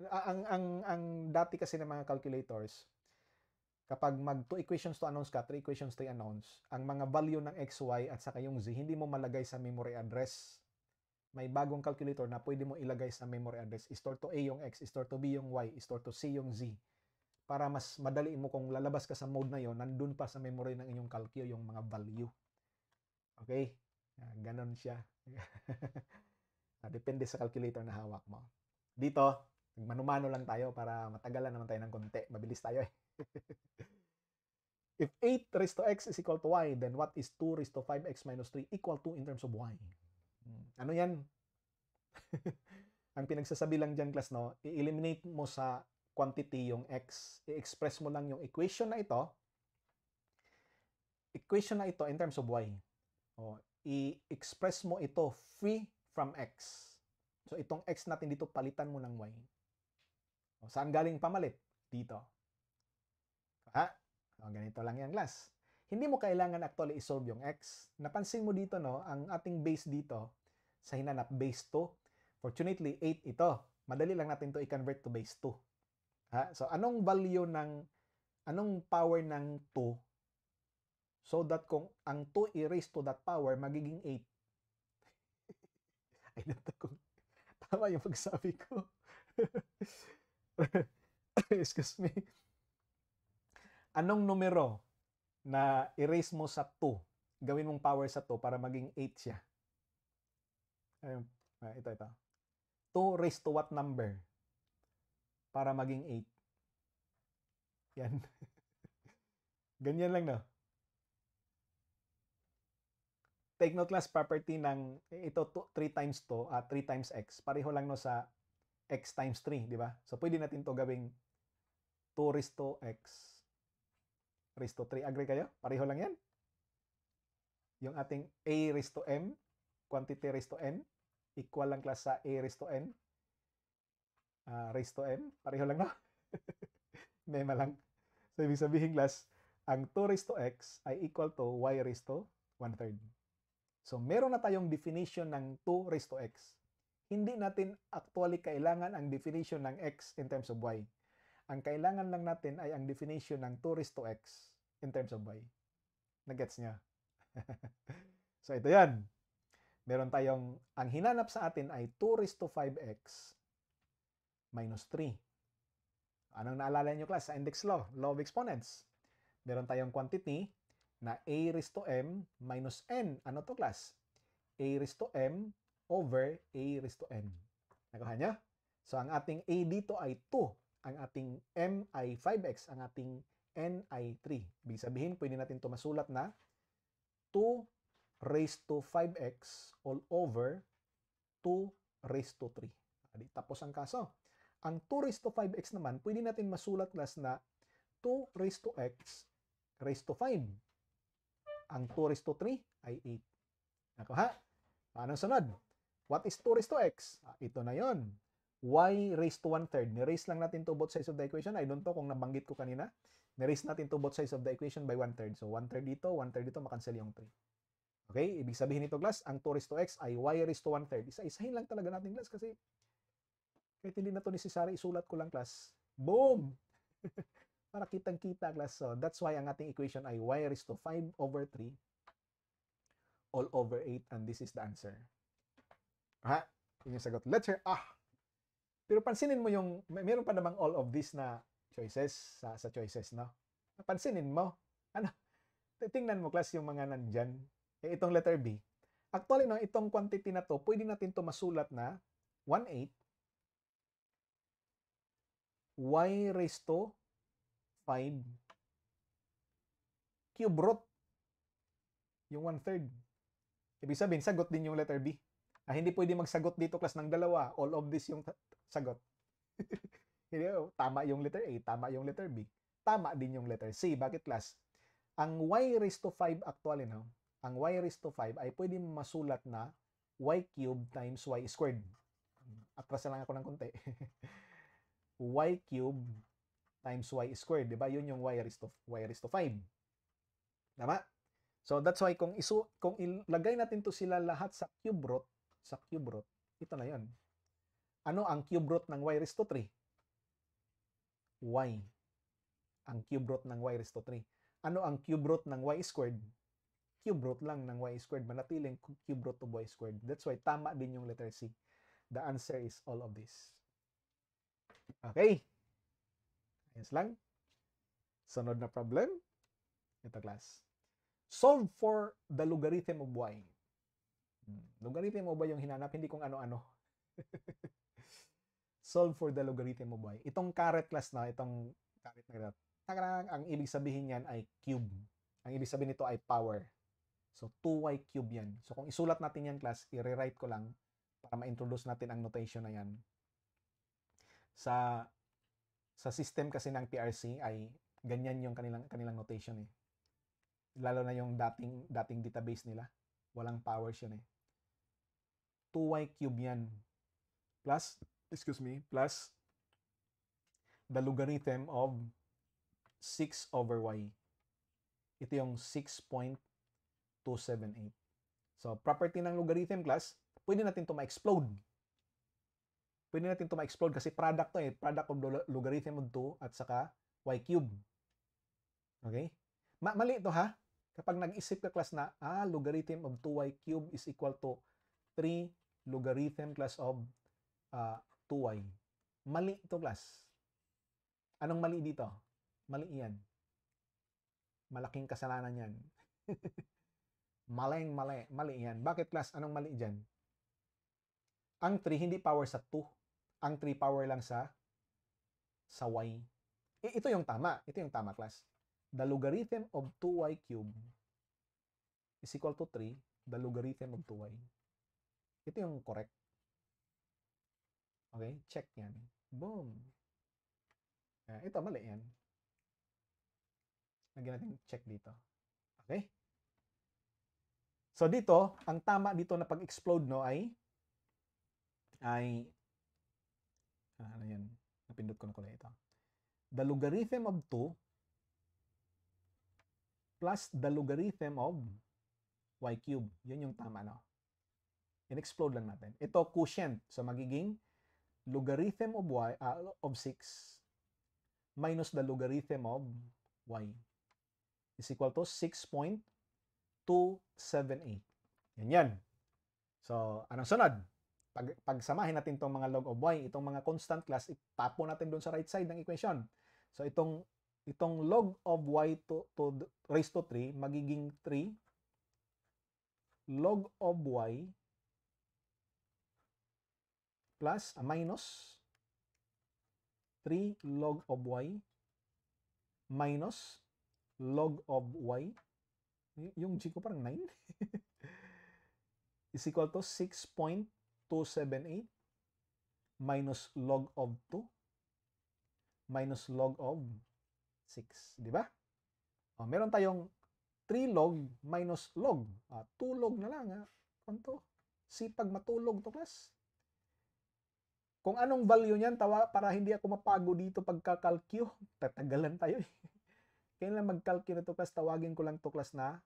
ang dati kasi ng mga calculators, kapag mag 2 equations to unknowns ka, 3 equations to unknowns, ang mga value ng x, y at saka yung z, hindi mo malagay sa memory address. May bagong calculator na pwede mo ilagay sa memory address. Store to A yung x, store to B yung y, store to C yung z. Para mas madali mo kung lalabas ka sa mode na yon, nandun pa sa memory ng inyong calcio yung mga value. Okay? Ganon siya. Depende sa calculator na hawak mo. Dito, manumano lang tayo para matagalan naman tayo ng konti. Mabilis tayo eh. If 8 raised to x is equal to y, then what is 2 raised to 5x minus 3 equal to in terms of y? Ano yan? Ang pinagsasabi lang dyan class, no, i-eliminate mo sa quantity yung x. I-express mo lang yung equation na ito in terms of y. I-express mo ito free from x. So, itong x natin dito, palitan mo ng y. O, saan galing pamalit? Dito. Ha? O, ganito lang yan, class. Hindi mo kailangan actually isolve yung x. Napansin mo dito, no, ang ating base dito, sa hinanap, base 2. Fortunately, 8 ito. Madali lang natin to i-convert to base 2. Ha? So, anong power ng 2? So that kung ang 2 i-raise to that power, magiging 8. I don't know kung tama yung pagsabi ko. Excuse me. Anong numero na i-raise mo sa 2? Gawin mong power sa 2 para maging 8 siya. Ayun. Ito. 2 raised to what number? Para maging 8. Yan. Ganyan lang, no? Take note, class, property ng ito 3 times 3 times x. Pareho lang no sa x times 3, di ba? So pwede natin to gawing 2 raised to x raised to 3. Agree kayo? Pareho lang yan. Yung ating a raised to m, quantity raised to n, equal lang, class, sa a raised to n raised to m. Pareho lang, no? Mema lang. So ibig sabihin, class, ang 2 raised to x ay equal to y raised to 1/3. So, meron na tayong definition ng 2 raised to x. Hindi natin actually kailangan ang definition ng x in terms of y. Ang kailangan lang natin ay ang definition ng 2 raised to x in terms of y. Nagets niya? So, ito yan. Meron tayong, ang hinanap sa atin ay 2 raised to 5x minus 3. Anong naalala nyo, class, sa index law? Law of exponents. Meron tayong quantity na a raised to m minus n. Ano to, class? A raised to m over a raised to n. Nakuha niya? So, ang ating a dito ay 2. Ang ating m ay 5x. Ang ating n ay 3. Ibig sabihin, pwede natin ito masulat na 2 raised to 5x all over 2 raised to 3. Tapos ang kaso. Ang 2 raised to 5x naman, pwede natin masulat, class, na 2 raised to x raised to 5. Ang 2 raised to 3 ay 8. Nakuha? Anong sunod? What is 2 raised to x? Ito na yon. Y raised to 1/3. Ni-raise lang natin to both sides of the equation. I don't know kung nabanggit ko kanina. Ni-raise natin to both sides of the equation by 1/3. So, 1/3 dito, 1/3 dito, makancel yung 3. Okay? Ibig sabihin nito, class, ang 2 raised to x ay y raised to 1/3. Isa-isahin lang talaga natin, class, kasi kahit hindi na to necessary, isulat ko lang, class. Boom! Para kitang-kita, class. So, that's why ang ating equation ay y raised to 5 over 3 all over 8, and this is the answer. Ha? Yun yung sagot. Letter A. Pero pansinin mo yung, meron pa namang all of this na choices sa choices, no? Pansinin mo. Ano? Tingnan mo, class, yung mga nandyan. Itong letter B. Actually, no, itong quantity na to, pwede natin to masulat na 1/8 y raised to 5 cube root yung 1/3. Ibig sabihin, sagot din yung letter B. Hindi pwede magsagot dito, class, ng dalawa. All of this yung sagot. Tama yung letter A, tama yung letter B. Tama din yung letter C. Bakit, class? Ang y raised to 5 actually, no? Ang y raised to 5 ay pwede masulat na y cubed times y squared. Atras na lang ako ng konti. Y cubed times y squared, di ba? Yun yung y raised to 5. Tama? So that's why kung ilagay natin to sila lahat sa cube root, ito na yon. Ano ang cube root ng y raised to 3? Y. Ang cube root ng y raised to 3. Ano ang cube root ng y squared? Cube root lang ng y squared. Manatiling cube root of y squared. That's why tama din yung letter C. The answer is all of this. Okay. Ayos lang. Sunod na problem. Ito, class. Solve for the logarithm of y. Logarithm of y yung hinanap, hindi kung ano-ano. Solve for the logarithm of y. Itong caret, class, na itong caret na ang ibig sabihin niyan ay cube. Ang ibig sabihin nito ay power. So, 2y cube yan. So, kung isulat natin yan, class, i-rewrite ko lang para ma-introduce natin ang notation na yan. Sa system kasi ng PRC ay ganyan yung kanilang notation eh. Lalo na yung dating database nila. Walang powers yun eh. 2y cube yan. plus, plus the logarithm of 6 over y. Ito yung 6.278. So, property ng logarithm class, pwede natin ito ma-explode. Pwede natin ito ma-explode kasi product to eh. Product of logarithm of 2 at saka y cube. Okay? Mali ito ha. Kapag nag-isip ka class na, logarithm of 2y cube is equal to 3 logarithm class of 2y. Mali ito class. Anong mali dito? Mali yan. Malaking kasalanan yan. Mali yan. Bakit class? Anong mali dyan? Ang 3 hindi power sa 2. Ang 3 power lang sa y. Ito yung tama. Ito yung tama class. The logarithm of 2y cube is equal to 3 the logarithm of 2y. Ito yung correct. Okay? Check yan. Boom. Ito, mali yan. Lagyan natin check dito. Okay? So dito, ang tama dito na pag-explode no ay ano yan? Napindot ko na kulay ito. The logarithm of 2 plus the logarithm of y cube. Yun yung tama, no? In-explode lang natin. Ito, quotient. So, magiging logarithm of y, of 6 minus the logarithm of y is equal to 6.278. Yan. So, anong sunod? Pagsamahin natin itong mga log of y, itong mga constant class, itapo natin doon sa right side ng equation. So, itong log of y to raised to 3, magiging 3 log of y plus minus 3 log of y minus log of y. Yung g ko parang 9. is equal to 6.278 minus log of 2 minus log of 6. Di ba? Meron tayong 3 log minus log. 2 log na lang. Kanto? Sipag matulog to class. Kung anong value niyan, para hindi ako mapago dito pagkakalkyo, tatagalan tayo eh. Kailan mag-calculate na to class, tawagin ko lang to class na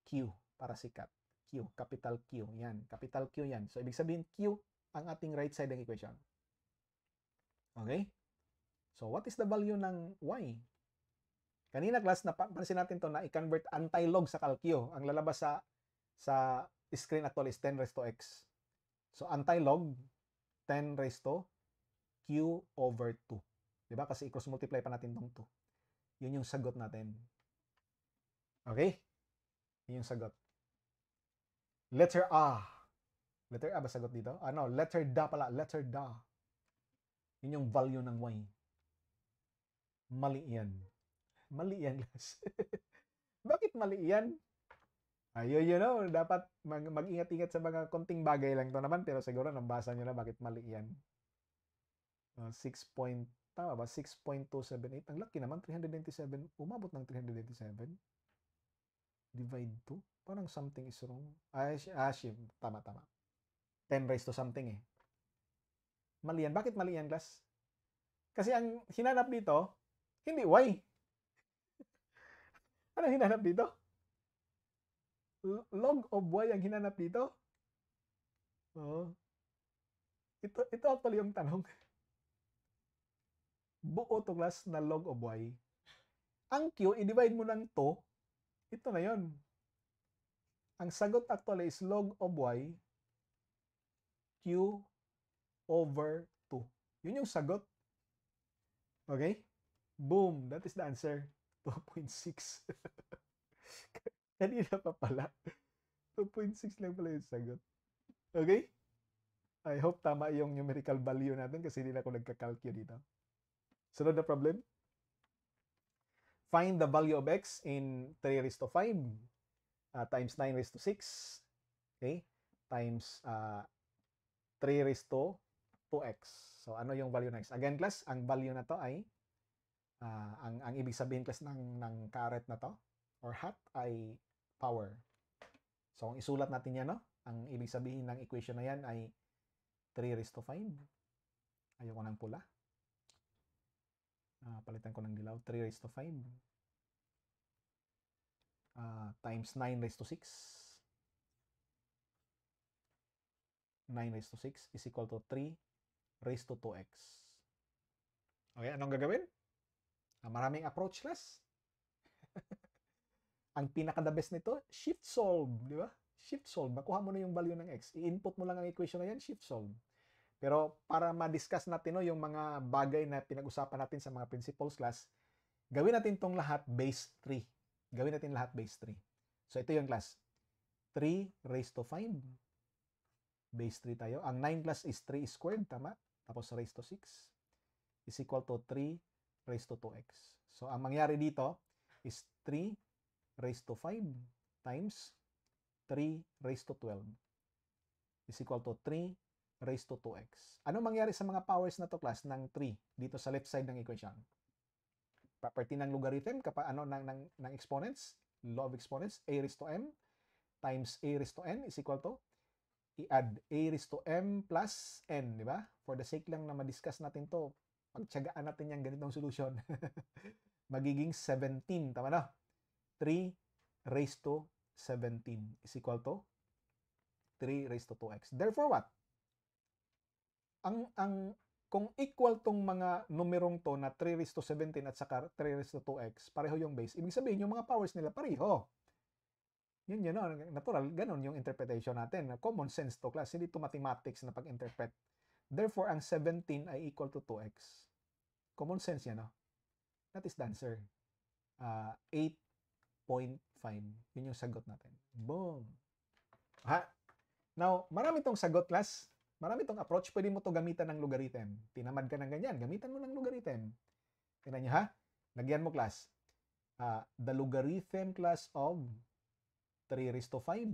Q para sikat. Q, capital Q. Yan, capital Q yan. So, ibig sabihin, Q ang ating right side ng equation. Okay? So, what is the value ng y? Kanina class, napansin natin to na i-convert anti-log sa calcio. Ang lalabas sa screen actually is 10 raised to x. So, anti-log, 10 raised to q over 2. Diba? Kasi i-cross multiply pa natin tong 2. Yun yung sagot natin. Okay? Yun yung sagot. Letter A. Letter A ba sagot dito? No, letter D pala. Letter D. Yun yung value ng y. Mali yan. Mali yan, guys. Bakit mali yan? You know, dapat mag-ingat-ingat sa mga konting bagay lang to naman, pero siguro nabasa nyo na bakit mali yan. 6.278. Ang laki naman, 397. Umabot ng 397. Divide 2. Parang something is wrong. Tama. 10 raised to something eh. Mali yan. Bakit mali yan, class? Kasi ang hinanap dito, hindi y. Ano hinanap dito? Log of y ang hinanap dito? Ito actually yung tanong. Buo to class na log of y. Ang q, i-divide mo ng 2, ito na yon. Ang sagot actually is log of y q over 2. Yun yung sagot. Okay? Boom. That is the answer. 2.6. Kanina pa pala. 2.6 lang pala yung sagot. Okay? I hope tama yung numerical value natin kasi hindi na ako nagka-calculate dito. Sunod na problem. Find the value of x in 3 raised to 5 times 9 raised to 6. Okay? Times 3 raised to 2x. So, ano yung value ng x? Again, class, ang value na to ay ang ibig sabihin class ng caret na to or hat ay power. So, kung isulat natin yan, no? Ang ibig sabihin ng equation na yan ay 3 raised to 5. Ayoko ng pula. Palitan ko ng dilaw. 3 raised to 5. Times 9 raised to 6. 9 raised to 6 is equal to 3 raised to 2x. Okay, anong gagawin? Maraming approach class. Ang pinaka-the best nito, shift solve, di ba? Shift solve. Makuha mo na yung value ng x. I-input mo lang ang equation na yan, shift solve. Pero para ma-discuss natin yung mga bagay na pinag-usapan natin sa mga principles class, gawin natin tong lahat base 3. Gawin natin lahat base 3. So ito yung class. 3 raised to 5. Base 3 tayo. Ang 9 class is 3 squared, tama? Tapos raised to 6 is equal to 3 raised to 2x. So ang mangyari dito is 3 raised to 5 times 3 raised to 12 is equal to 3 raised to 2x. Ano mangyari sa mga powers na to class ng 3 dito sa left side ng equation? Property ng logarithm kapag ng exponents, law of exponents, a raised to m times a raised to n is equal to i-add a raised to m plus n, di ba? For the sake lang na ma-discuss natin to, pagtiyagaan natin yung ganitong solution. Magiging 17, tama na? 3 raised to 17 is equal to 3 raised to 2x. Therefore what? Kung equal tong mga numerong to na 3 raised to 17 at saka 3 raised to 2x, pareho yung base. Ibig sabihin, yung mga powers nila pareho. Yun, natural. Ganon yung interpretation natin. Common sense to class. Hindi to mathematics na pag-interpret. Therefore, ang 17 ay equal to 2x. Common sense yan, no? That is the answer. 8.5. Yun yung sagot natin. Boom. Now, marami tong sagot, class. Marami tong approach. Pwede mo to gamitan ng logarithm. Tinamad ka ng ganyan. Gamitan mo ng logarithm. Tingnan nyo, ha? Lagyan mo, class. The logarithm, class, of 3 raised to 5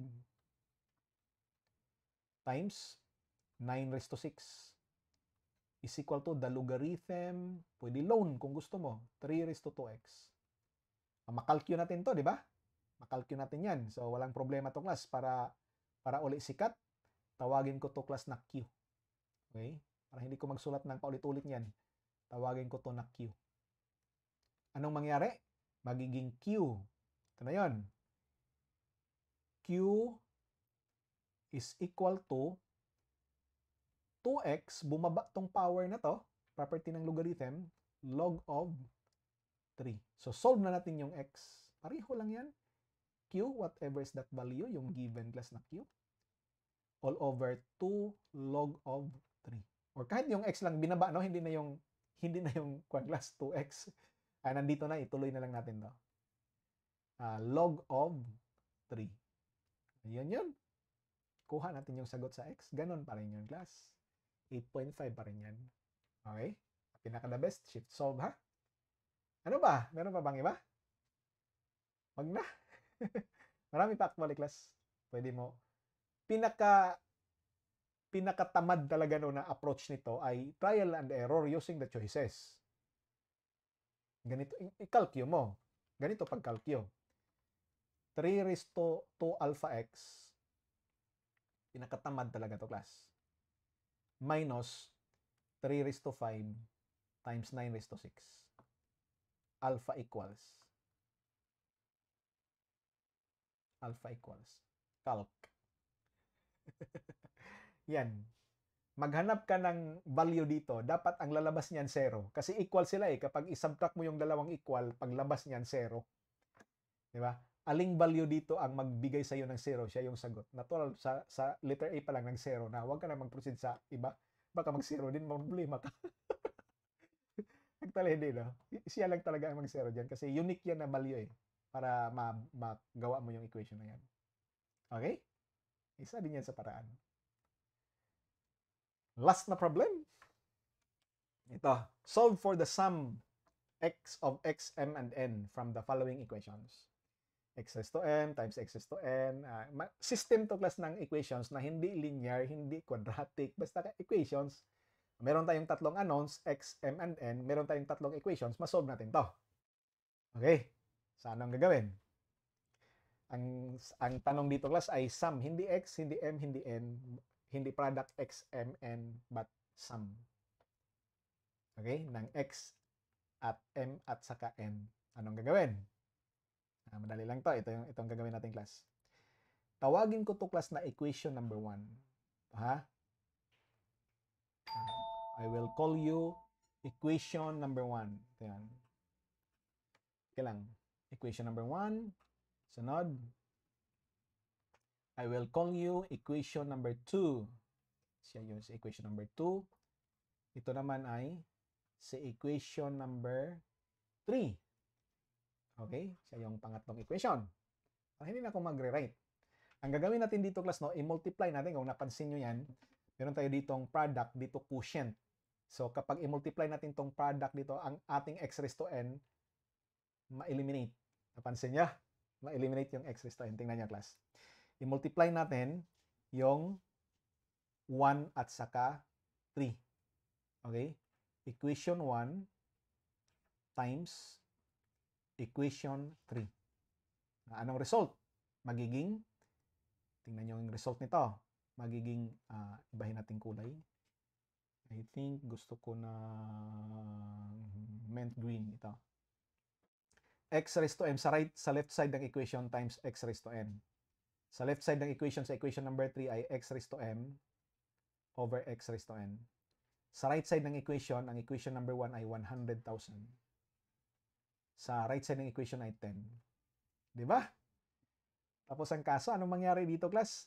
times 9 raised to 6 is equal to the logarithm, pwede lone kung gusto mo, 3 raised to 2x. Makalkyo natin to, di ba? Makalkyo natin yan. So, walang problema to class. Para uli sikat, tawagin ko to class na Q. Okay? Para hindi ko magsulat ng paulit-ulit niyan, tawagin ko to na Q. Anong mangyari? Magiging Q. Ito na yun. Q is equal to 2x, bumaba tong power na to, property ng logarithm, log of 3. So, solve na natin yung x. Pareho lang yan. Q, whatever is that value, yung given class na Q, all over 2 log of 3. Or kahit yung x lang binaba, no? Hindi na yung class 2x. Nandito na, ituloy na lang natin to. Log of 3. Ayan yun. Kuha natin yung sagot sa x. Ganon pa rin yun, class. 8.5 pa rin yan. Okay? Pinaka-the best, shift solve, ha? Ano ba? Meron pa bang iba? Wag na. Marami pa actually, class. Pwede mo. Pinakatamad talaga na approach nito ay trial and error using the choices. Ganito, i-calculate mo. Ganito pag-calculate. 3 raised to 2 alpha x, pinakatamad talaga to class, minus 3 raised to 5 times 9 raised to 6. Alpha equals calc. Yan. Maghanap ka ng value dito. Dapat ang lalabas niyan 0. Kasi equal sila eh. Kapag isubtract mo yung dalawang equal, paglabas niyan 0. Diba? Aling value dito ang magbigay sa iyo ng 0, siya yung sagot. Natural, sa letter A pa lang ng 0 na huwag ka na mag-proceed sa iba. Baka mag-0 din, problema ka. Actually, hindi, no? Siya lang talaga ang mag-0 dyan kasi unique yan na value eh. Para magawa mo yung equation na yan. Okay? Isa din yan sa paraan. Last na problem. Ito. Solve for the sum x of x, m, and n from the following equations. X raised to m times x raised to n. System to class ng equations na hindi linear, hindi quadratic, basta equations. Meron tayong tatlong unknowns, x, m, and n. Meron tayong tatlong equations. Masolve natin to. Okay. So, anong gagawin? Ang tanong dito class ay sum. Hindi x, hindi m, hindi n. hindi product x, m, n, but sum. Okay? Ng x at m at saka n. Anong gagawin? Madali lang to. Itong gagawin natin class. Tawagin ko to class na equation number 1. Ha? I will call you equation number 1. Ito yan. Okay lang. Equation number 1. Sunod. I will call you equation number 2. Siya yun si equation number 2. Ito naman ay si equation number 3. Okay? Siya yung pangatlong equation. Hindi na ako magre-write. Ang gagawin natin dito, class, no, i-multiply natin. Kung napansin nyo yan, meron tayo ditong product, dito quotient. So, kapag i-multiply natin tong product dito, ang ating x raised to n, ma-eliminate. Napansin nyo? Ma-eliminate yung x raised to n. Tingnan nyo, class. I-multiply natin yung 1 at saka 3. Okay? Equation 1 times equation 3. Anong result? Magiging, tingnan nyo yung result nito. Magiging, ibahin natin kulay. I think gusto ko na mint green ito. X raised to m sa left side ng equation times x raised to n. Sa left side ng equation, sa equation number 3 ay x raised to m over x raised to n. Sa right side ng equation, ang equation number 1 ay 100,000. Sa right side ng equation ay 10. Di ba? Tapos ang kaso, anong mangyari dito, class?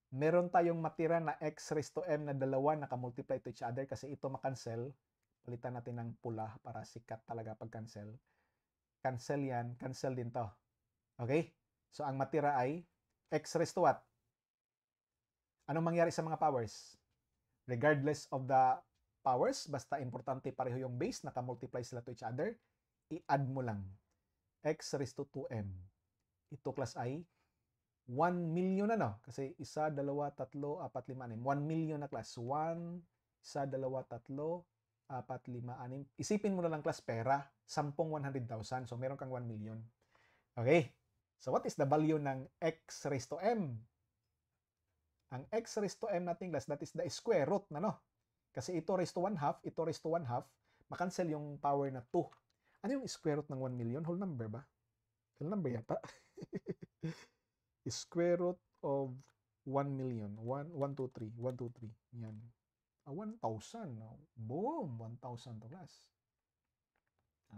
Meron tayong matira na x raised to m na dalawa nakamultiply to each other kasi ito makancel. Palitan natin ng pula para sikat talaga pag cancel. Cancel yan, cancel din to. Okay? So ang matira ay x raised to what? Anong mangyari sa mga powers? Regardless of the powers, basta importante pareho yung base, nakamultiply sila to each other, i-add mo lang. X raised to 2m. Ito, class, ay 1 million na, no? Kasi 1, 2, 3, 4, 5, 6. 1 million na, class. 1, 1, 2, 3, 4, 5, 6. Isipin mo na lang, class, pera. 10 100,000. So, meron kang 1 million. Okay. So, what is the value ng x raised to m? Ang x raised to m natin, class, that is the square root na, no? Kasi ito raised to 1 half, ito raised to 1 half, makancel yung power na 2. Ano yung square root ng 1 million? Whole number ba? Whole number yata. Square root of 1 million. 1, 2, 3. 1, 2, 3. Yan. 1,000. Boom! 1,000 to, class.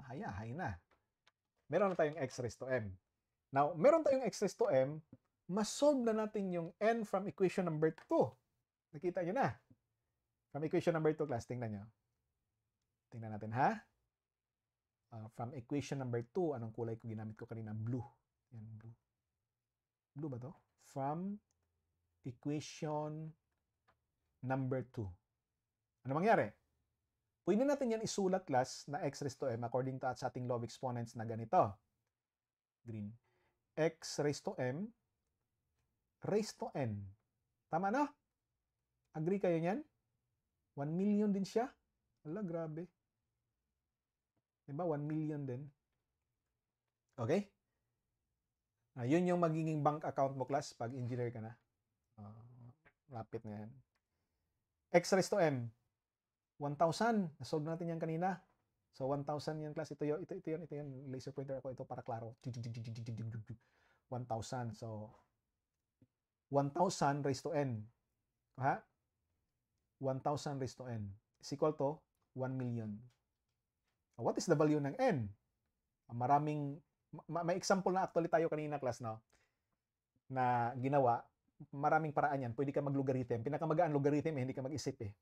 Haya na. Meron na tayong x raised to m. Now, meron tayong x raised to m, masolve na natin yung n from equation number 2. Nakita nyo na. From equation number 2, class, tingnan nyo. Tingnan natin, ha? From equation number 2, anong kulay ko ginamit ko kanina? Blue. Yan, blue. Blue ba to? From equation number 2. Ano mangyari? Pwede natin yan isulat, class, na x raised to m according to sa ating law of exponents na ganito. Green. X raised to m raised to n. Tama na? Agree kayo niyan? 1 million din siya? Ala, grabe. Diba? 1 million din. Okay? Yun yung magiging bank account mo, class, pag engineer ka na. Lapit na yan. X raised to m. 1,000. Nasolve natin yan kanina. So, 1,000 yan, class. Ito yun. Laser pointer ako ito para klaro. 1,000. So, 1,000 raised to n. Ha? 1,000 raised to n is equal to 1 million. What is the value ng n? May example na actually tayo kanina, class, no? Na ginawa. Maraming paraan yan. Pwede ka mag-logarithm. Pinakamagaan logarithm, hindi ka mag-isip eh.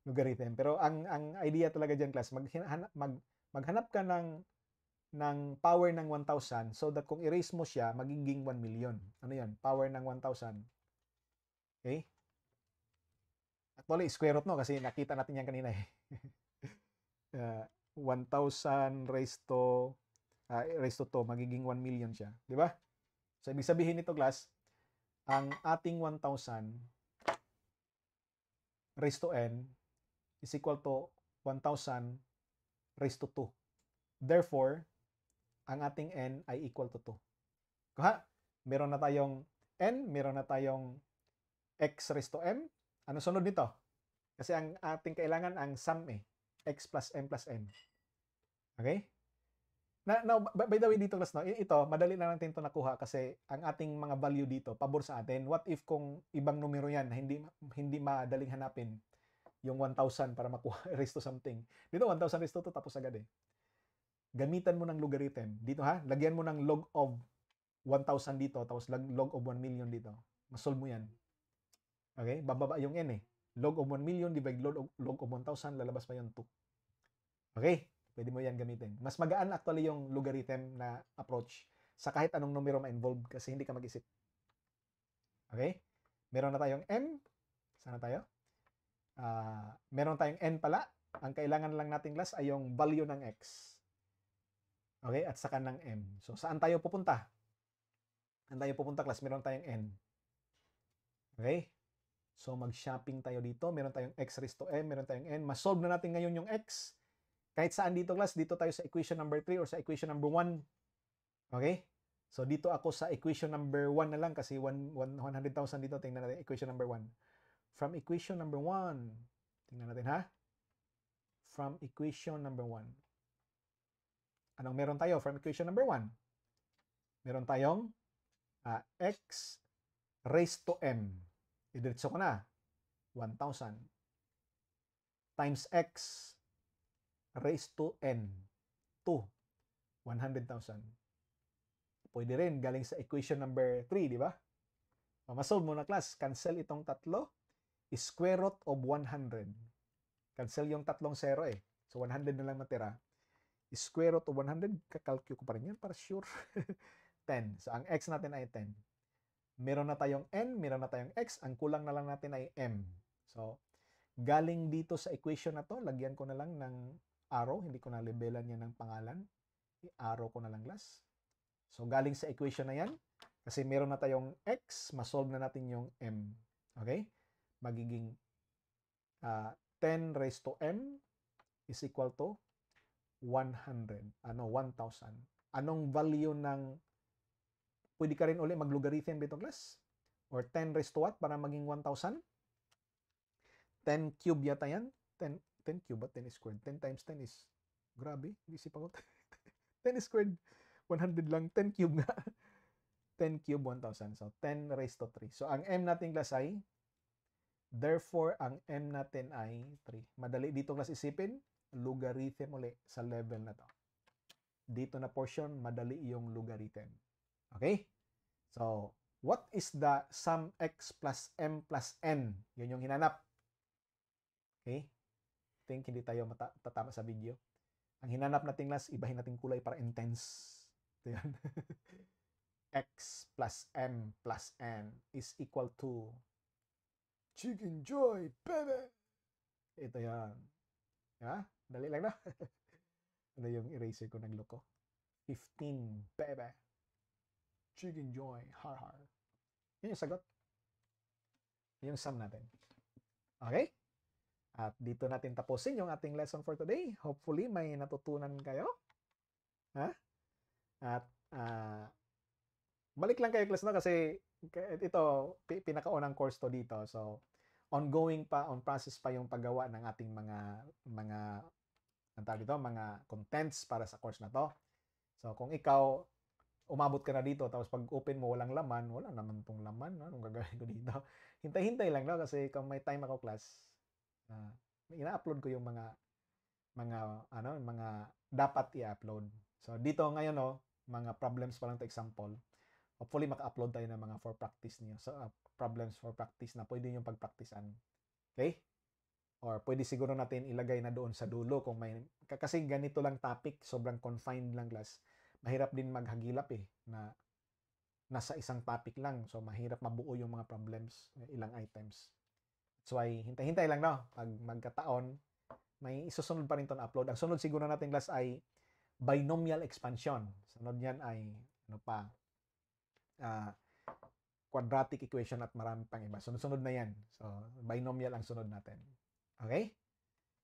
Logarithm. Pero ang idea talaga dyan, class, maghanap ka ng power ng 1,000 so that kung erase mo siya, magiging 1 million. Ano yan? Power ng 1,000. Okay? Actually, square root, no? Kasi nakita natin yan kanina eh. 1,000 raised to 2, magiging 1 million siya. Di ba? So, ibig sabihin nito, class, ang ating 1,000 raised to n is equal to 1,000 raised to 2. Therefore, ang ating n ay equal to 2. Kuha? Meron na tayong n, meron na tayong x raised to m. Ano sunod nito? Kasi ang ating kailangan ang sum x plus m plus n. Okay? Now, by the way dito class, no, ito, madali na natin ito nakuha kasi ang ating mga value dito, pabor sa atin. What if kung ibang numero yan na hindi madaling hanapin yung 1,000 para makuha raised to something. Dito, 1,000 raised to 2, tapos agad Gamitan mo ng logarithm. Dito lagyan mo ng log of 1,000 dito, tapos log of 1 million dito. Masolve mo yan. Okay? Bababa yung n Log of 1 million divide log of 1,000, lalabas pa yung 2. Okay? Pwede mo yan gamitin. Mas magaan actually yung logarithm na approach sa kahit anong numero ma-involve kasi hindi ka mag-isip. Okay? Meron na tayong m. Sana tayo? Meron tayong n pala. Ang kailangan lang nating class ay yung value ng x. Okay? At saka ng m. So, saan tayo pupunta? Saan tayo pupunta class? Meron tayong n. Okay? So, mag-shopping tayo dito. Meron tayong x raised to m. Meron tayong n. Masolve na natin ngayon yung x. Kahit saan dito class, dito tayo sa equation number 3 or sa equation number 1. Okay? So dito ako sa equation number 1 na lang kasi 100,000 dito. Tingnan natin equation number 1. From equation number 1. Tingnan natin From equation number 1. Anong meron tayo from equation number 1? Meron tayong x raised to m. Idiretso ko na. 1,000 times x raised to n. 2. 100,000. Pwede rin galing sa equation number 3, di ba? Masolve mo na class. Cancel itong tatlo. Square root of 100. Cancel yung tatlong 0 So 100 na lang matira. Square root of 100, kakalkyo ko pa rin yan para sure. 10. So ang x natin ay 10. Meron na tayong n, meron na tayong x. Ang kulang na lang natin ay m. So galing dito sa equation na to, lagyan ko na lang ng arrow. Hindi ko na labelan yan ng pangalan. I-arrow ko na lang class. So, galing sa equation na yan, kasi meron na tayong x, masolve na natin yung m. Okay? Magiging 10 raised to m is equal to 100. 1,000. Anong value ng, pwede ka rin uli mag-logarithm dito class? Or 10 raised to what para maging 1,000? 10 cube yata yan. 10 cube ba? 10 squared. 10 times 10 is, grabe, isip ako. 10 squared. 100 lang, 10 cube nga. 10 cube, 1,000. So, 10 raised to 3. So, ang m natin class ay, therefore, ang m natin ay 3. Madali dito class isipin, logarithm uli sa level na to. Dito na portion, madali yung logarithm. Okay? So, what is the sum x plus m plus n? Yun yung hinanap. Okay? Think hindi tayo tatama sa video. Ang hinanap natin class, ibahin natin kulay para intense. Ito yan. X plus m plus n is equal to Chicken Joy, baby! Ito yan. Dali lang na. Ano yung eraser ko nagloko? 15, baby. Chicken Joy, har har. Yun yung sagot. Yun yung sum natin. Okay? At dito natin tapusin yung ating lesson for today. Hopefully, may natutunan kayo. At balik lang kayo class na kasi ito, pinakaunang course to dito. So, ongoing pa, on process pa yung paggawa ng ating mga contents para sa course na to. So, kung ikaw, umabot ka na dito, tapos pag open mo walang laman, wala naman tong laman. Anong gagawin ko dito? Hintay-hintay lang no? Kasi kung may time ako class, ina-upload ko yung mga dapat i-upload. So, dito ngayon, mga problems pa lang to example. Hopefully, maka-upload tayo ng mga for practice niyo. So, problems for practice na pwede yung pagpraktisan. Okay? Or pwede siguro natin ilagay na doon sa dulo kung may, kasi ganito lang topic, sobrang confined lang class. Mahirap din maghagilap na nasa isang topic lang. So, mahirap mabuo yung mga problems, ilang items. That's why, hintay-hintay lang, no? Pag magkataon, may isusunod pa rin ito na upload. Ang sunod siguro natin class ay binomial expansion. Sunod yan ay quadratic equation at marami pang iba. Sunod-sunod na yan. So, binomial ang sunod natin. Okay?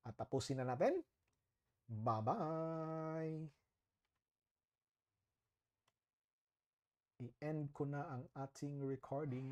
At tapusin na natin. Bye-bye! I-end ko na ang ating recording.